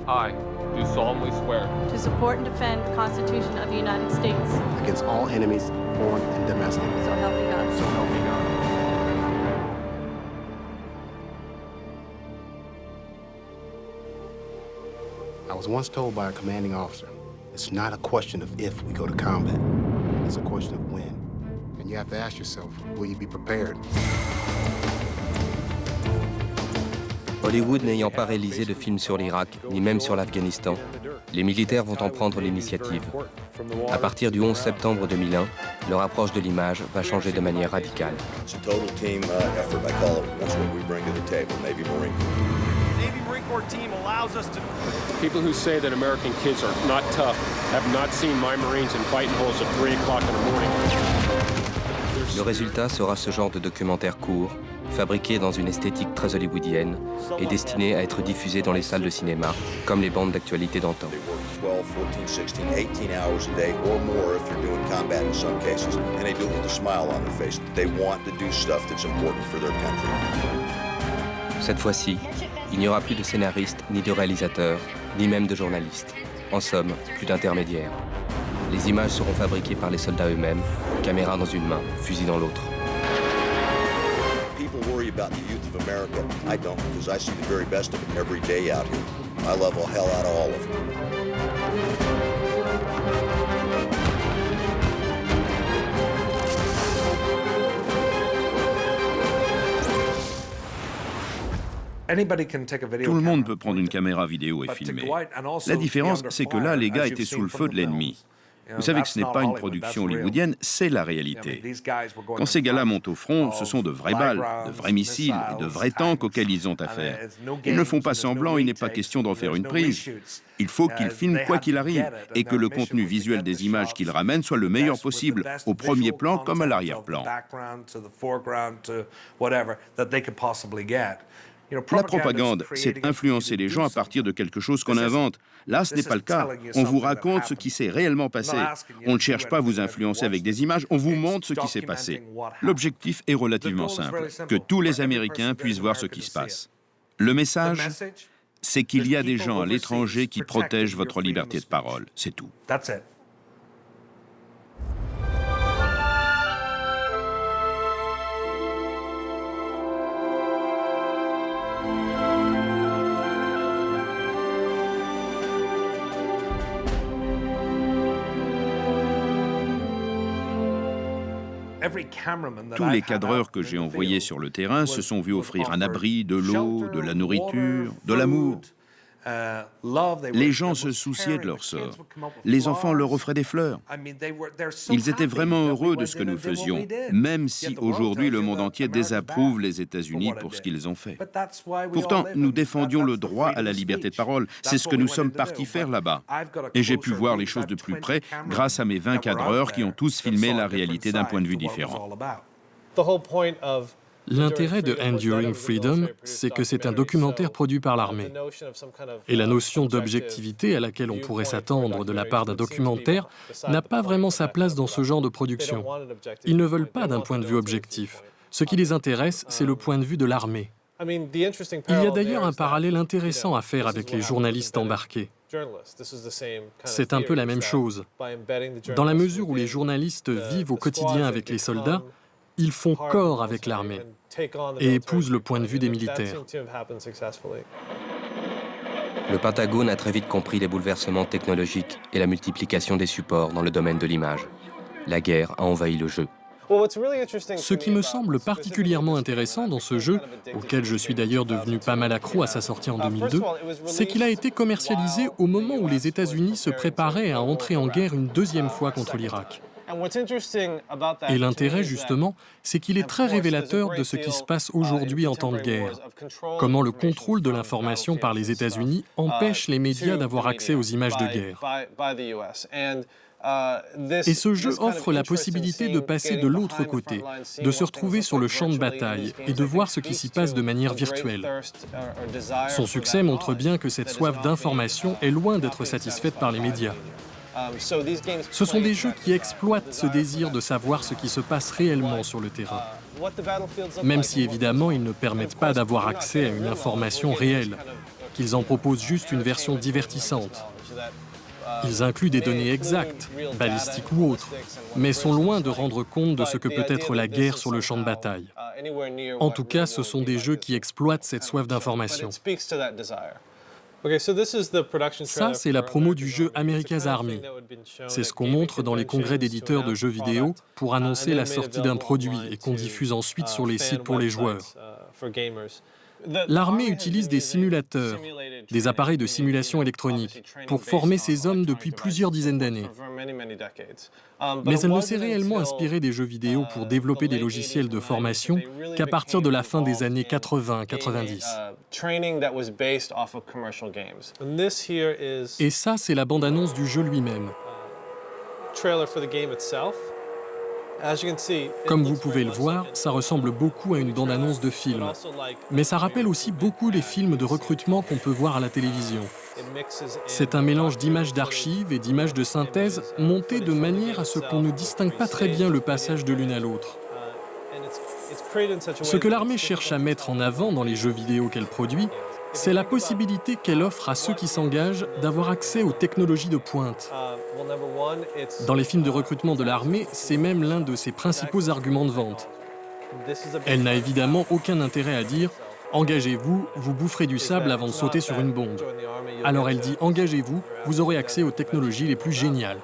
S12: I do solemnly swear
S14: to support and defend the Constitution of the United States
S23: against all enemies, foreign and domestic.
S14: So help me God.
S23: So help me God. I was once told by a commanding officer, it's not a question of if we go to combat, it's a question of when. And you have to ask yourself, will you be prepared?
S6: Hollywood n'ayant pas réalisé de film sur l'Irak, ni même sur l'Afghanistan, les militaires vont en prendre l'initiative. À partir du 11 septembre 2001, leur approche de l'image va changer de manière radicale.
S12: People who say that American kids are not tough have not seen my Marines in fighting holes at 3 o'clock in the morning.
S6: Le résultat sera ce genre de documentaire court, fabriqué dans une esthétique très hollywoodienne et destiné à être diffusé dans les salles de cinéma, comme les bandes d'actualité d'antan. Cette fois-ci, il n'y aura plus de scénaristes, ni de réalisateurs, ni même de journalistes. En somme, plus d'intermédiaires. Les images seront fabriquées par les soldats eux-mêmes, caméra dans une main, fusil dans l'autre.
S15: People worry about the youth of America. I don't, because I see the very best of them every day out here. I love the hell out of all of them.
S5: Tout le monde peut prendre une caméra vidéo et filmer. La différence, c'est que là, les gars étaient sous le feu de l'ennemi. Vous savez que ce n'est pas une production hollywoodienne, c'est la réalité. Quand ces gars-là montent au front, ce sont de vraies balles, de vrais missiles et de vrais tanks auxquels ils ont affaire. Ils ne font pas semblant, il n'est pas question d'en faire une prise. Il faut qu'ils filment quoi qu'il arrive et que le contenu visuel des images qu'ils ramènent soit le meilleur possible, au premier plan comme à l'arrière-plan. La propagande, c'est influencer les gens à partir de quelque chose qu'on invente. Là, ce n'est pas le cas. On vous raconte ce qui s'est réellement passé. On ne cherche pas à vous influencer avec des images, on vous montre ce qui s'est passé. L'objectif est relativement simple, que tous les Américains puissent voir ce qui se passe. Le message, c'est qu'il y a des gens à l'étranger qui protègent votre liberté de parole. C'est tout. Tous les cadreurs que j'ai envoyés sur le terrain se sont vus offrir un abri, de l'eau, de la nourriture, de l'amour. Les gens se souciaient de leur sort. Les enfants leur offraient des fleurs. Ils étaient vraiment heureux de ce que nous faisions, même si aujourd'hui le monde entier désapprouve les États-Unis pour ce qu'ils ont fait. Pourtant, nous défendions le droit à la liberté de parole. C'est ce que nous sommes partis faire là-bas. Et j'ai pu voir les choses de plus près grâce à mes 20 cadreurs qui ont tous filmé la réalité d'un point de vue différent.
S7: L'intérêt de Enduring Freedom, c'est que c'est un documentaire produit par l'armée. Et la notion d'objectivité à laquelle on pourrait s'attendre de la part d'un documentaire n'a pas vraiment sa place dans ce genre de production. Ils ne veulent pas d'un point de vue objectif. Ce qui les intéresse, c'est le point de vue de l'armée. Il y a d'ailleurs un parallèle intéressant à faire avec les journalistes embarqués. C'est un peu la même chose. Dans la mesure où les journalistes vivent au quotidien avec les soldats, ils font corps avec l'armée et épousent le point de vue des militaires.
S6: Le Pentagone a très vite compris les bouleversements technologiques et la multiplication des supports dans le domaine de l'image. La guerre a envahi le jeu.
S7: Ce qui me semble particulièrement intéressant dans ce jeu, auquel je suis d'ailleurs devenu pas mal accro à sa sortie en 2002, c'est qu'il a été commercialisé au moment où les États-Unis se préparaient à entrer en guerre une deuxième fois contre l'Irak. Et l'intérêt, justement, c'est qu'il est très révélateur de ce qui se passe aujourd'hui en temps de guerre. Comment le contrôle de l'information par les États-Unis empêche les médias d'avoir accès aux images de guerre. Et ce jeu offre la possibilité de passer de l'autre côté, de se retrouver sur le champ de bataille et de voir ce qui s'y passe de manière virtuelle. Son succès montre bien que cette soif d'information est loin d'être satisfaite par les médias. Ce sont des jeux qui exploitent ce désir de savoir ce qui se passe réellement sur le terrain. Même si évidemment ils ne permettent pas d'avoir accès à une information réelle, qu'ils en proposent juste une version divertissante. Ils incluent des données exactes, balistiques ou autres, mais sont loin de rendre compte de ce que peut être la guerre sur le champ de bataille. En tout cas, ce sont des jeux qui exploitent cette soif d'information. Ça, c'est la promo du jeu America's Army. C'est ce qu'on montre dans les congrès d'éditeurs de jeux vidéo pour annoncer la sortie d'un produit et qu'on diffuse ensuite sur les sites pour les joueurs. L'armée utilise des simulateurs, des appareils de simulation électronique, pour former ses hommes depuis plusieurs dizaines d'années. Mais elle ne s'est réellement inspirée des jeux vidéo pour développer des logiciels de formation qu'à partir de la fin des années 80-90. Et ça, c'est la bande-annonce du jeu lui-même. Comme vous pouvez le voir, ça ressemble beaucoup à une bande-annonce de film. Mais ça rappelle aussi beaucoup les films de recrutement qu'on peut voir à la télévision. C'est un mélange d'images d'archives et d'images de synthèse montées de manière à ce qu'on ne distingue pas très bien le passage de l'une à l'autre. Ce que l'armée cherche à mettre en avant dans les jeux vidéo qu'elle produit, c'est la possibilité qu'elle offre à ceux qui s'engagent d'avoir accès aux technologies de pointe. Dans les films de recrutement de l'armée, c'est même l'un de ses principaux arguments de vente. Elle n'a évidemment aucun intérêt à dire « Engagez-vous, vous boufferez du sable avant de sauter sur une bombe ». Alors elle dit « Engagez-vous, vous aurez accès aux technologies les plus géniales ».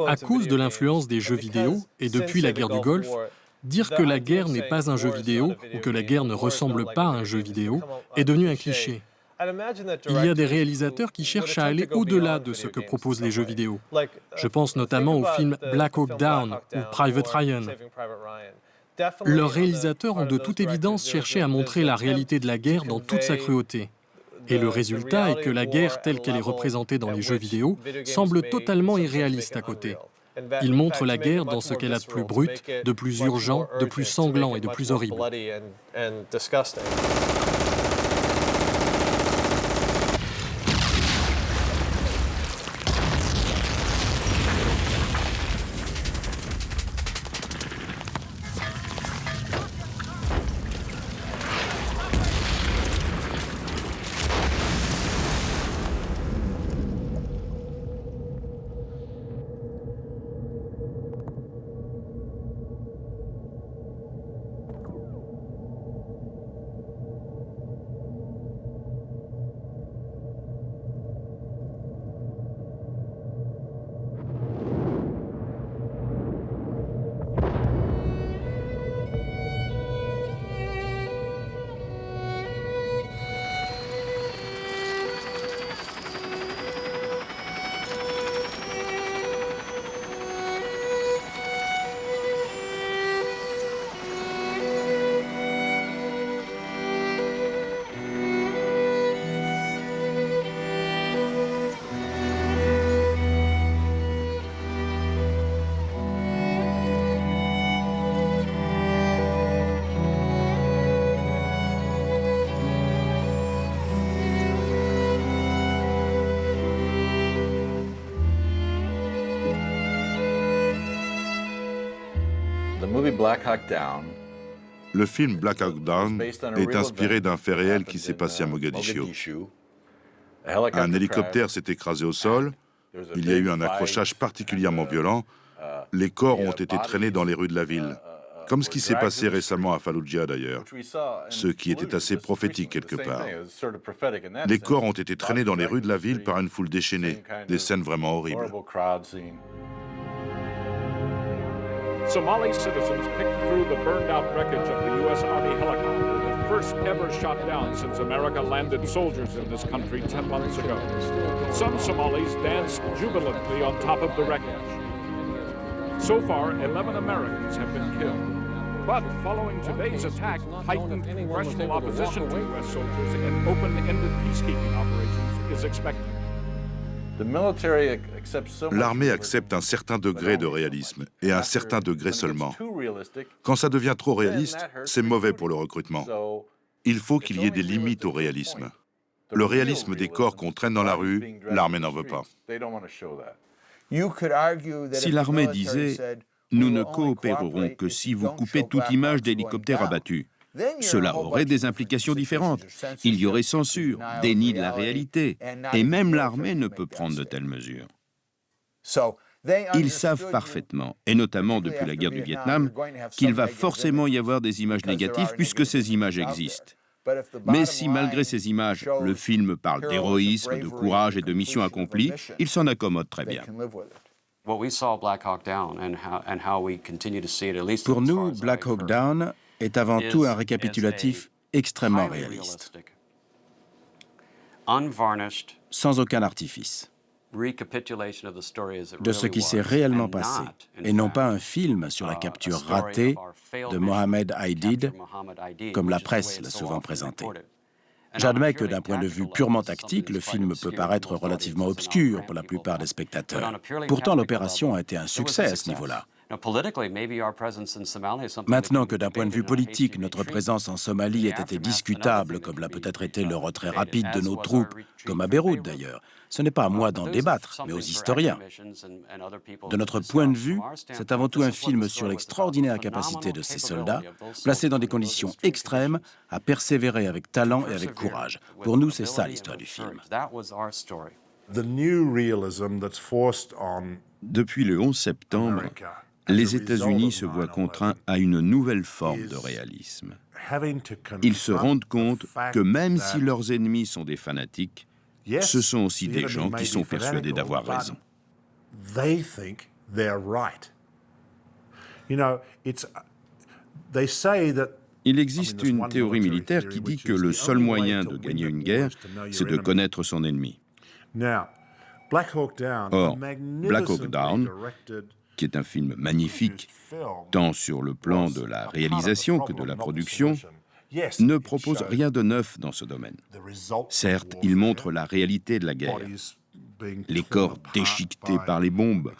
S7: À cause de l'influence des jeux vidéo, et depuis la guerre du Golfe, dire que la guerre n'est pas un jeu vidéo ou que la guerre ne ressemble pas à un jeu vidéo est devenu un cliché. Il y a des réalisateurs qui cherchent à aller au-delà de ce que proposent les jeux vidéo. Je pense notamment aux films Black Hawk Down ou Private Ryan. Leurs réalisateurs ont de toute évidence cherché à montrer la réalité de la guerre dans toute sa cruauté. Et le résultat est que la guerre telle qu'elle est représentée dans les jeux vidéo semble totalement irréaliste à côté. Ils montrent la guerre dans ce qu'elle a de plus brut, de plus urgent, de plus sanglant et de plus horrible.
S2: Le film Black Hawk Down est inspiré d'un fait réel qui s'est passé à Mogadiscio. Un hélicoptère s'est écrasé au sol, il y a eu un accrochage particulièrement violent, les corps ont été traînés dans les rues de la ville, comme ce qui s'est passé récemment à Fallujah d'ailleurs, ce qui était assez prophétique quelque part. Les corps ont été traînés dans les rues de la ville par une foule déchaînée, des scènes vraiment horribles.
S17: Somali citizens picked through the burned-out wreckage of the U.S. Army helicopter that first ever shot down since America landed soldiers in this country 10 months ago. Some Somalis danced jubilantly on top of the wreckage. So far, 11 Americans have been killed. But following today's attack, heightened congressional opposition to U.S. soldiers in open-ended peacekeeping operations is expected.
S2: L'armée accepte un certain degré de réalisme, et un certain degré seulement. Quand ça devient trop réaliste, c'est mauvais pour le recrutement. Il faut qu'il y ait des limites au réalisme. Le réalisme des corps qu'on traîne dans la rue, l'armée n'en veut pas.
S5: Si l'armée disait « Nous ne coopérerons que si vous coupez toute image d'hélicoptère abattu », cela aurait des implications différentes. Il y aurait censure, déni de la réalité, et même l'armée ne peut prendre de telles mesures. Ils savent parfaitement, et notamment depuis la guerre du Vietnam, qu'il va forcément y avoir des images négatives puisque ces images existent. Mais si malgré ces images, le film parle d'héroïsme, de courage et de mission accomplie, ils s'en accommodent très bien.
S10: Pour nous, Black Hawk Down est avant tout un récapitulatif extrêmement réaliste, sans aucun artifice, de ce qui s'est réellement passé, et non pas un film sur la capture ratée de Mohammed Aidid, comme la presse l'a souvent présenté. J'admets que d'un point de vue purement tactique, le film peut paraître relativement obscur pour la plupart des spectateurs. Pourtant, l'opération a été un succès à ce niveau-là. Maintenant que d'un point de vue politique, notre présence en Somalie ait été discutable, comme l'a peut-être été le retrait rapide de nos troupes, comme à Beyrouth d'ailleurs, ce n'est pas à moi d'en débattre, mais aux historiens. De notre point de vue, c'est avant tout un film sur l'extraordinaire capacité de ces soldats, placés dans des conditions extrêmes, à persévérer avec talent et avec courage. Pour nous, c'est ça l'histoire du film.
S5: Depuis le 11 septembre, les États-Unis se voient contraints à une nouvelle forme de réalisme. Ils se rendent compte que même si leurs ennemis sont des fanatiques, ce sont aussi des gens qui sont persuadés d'avoir raison. Il existe une théorie militaire qui dit que le seul moyen de gagner une guerre, c'est de connaître son ennemi. Or, Black Hawk Down, qui est un film magnifique, tant sur le plan de la réalisation que de la production, ne propose rien de neuf dans ce domaine. Certes, il montre la réalité de la guerre, les corps déchiquetés par les bombes,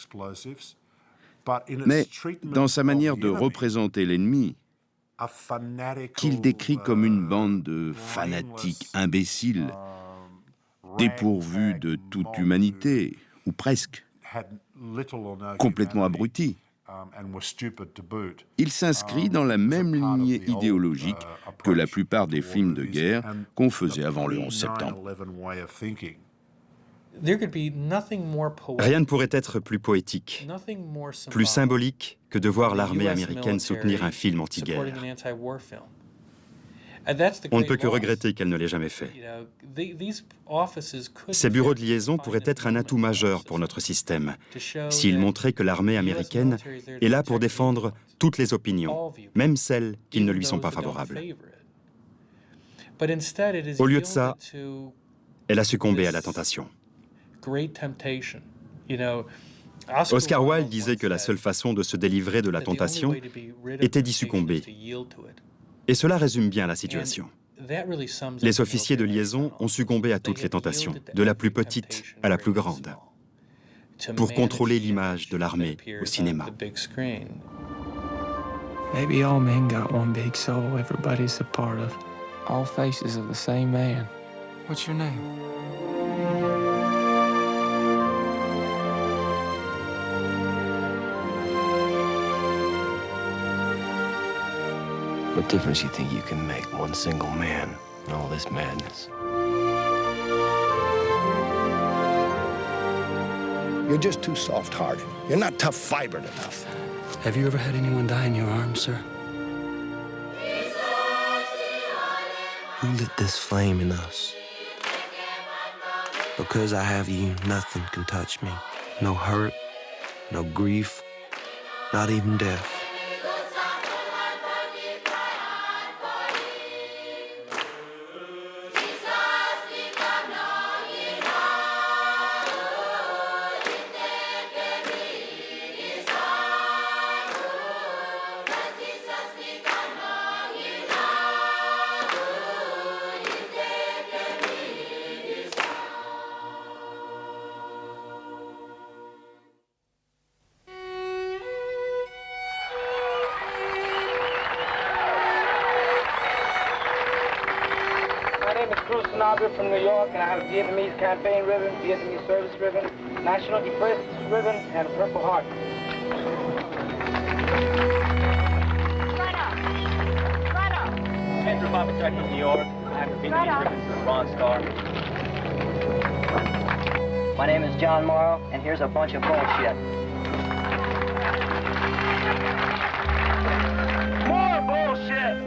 S5: mais dans sa manière de représenter l'ennemi, qu'il décrit comme une bande de fanatiques imbéciles, dépourvus de toute humanité, ou presque, complètement abrutis. Il s'inscrit dans la même lignée idéologique que la plupart des films de guerre qu'on faisait avant le 11 septembre.
S13: Rien ne pourrait être plus poétique, plus symbolique que de voir l'armée américaine soutenir un film anti-guerre. On ne peut que regretter qu'elle ne l'ait jamais fait. Ces bureaux de liaison pourraient être un atout majeur pour notre système, s'ils montraient que l'armée américaine est là pour défendre toutes les opinions, même celles qui ne lui sont pas favorables. Au lieu de ça, elle a succombé à la tentation. Oscar Wilde disait que la seule façon de se délivrer de la tentation était d'y succomber. Et cela résume bien la situation. Les officiers de liaison ont succombé à toutes les tentations, de la plus petite à la plus grande, pour contrôler l'image de l'armée au cinéma.
S18: Maybe all men got one big soul everybody's a part of. All faces of the same man. What's your name?
S21: What difference you think you can make, one single man, in all this madness?
S15: You're just too soft-hearted. You're not tough-fibered enough.
S18: Have you ever had anyone die in your arms, sir?
S21: Who lit this flame in us? Because I have you, nothing can touch me. No hurt, no grief, not even death.
S19: From New York, and I have a Vietnamese campaign ribbon, Vietnamese service ribbon, National Depressed ribbon, and a Purple Heart.
S20: Andrew Bobachek from New York. I have a Vietnamese ribbon for the Bronze Star.
S24: My name is John Morrow, and here's a bunch of bullshit.
S19: More bullshit!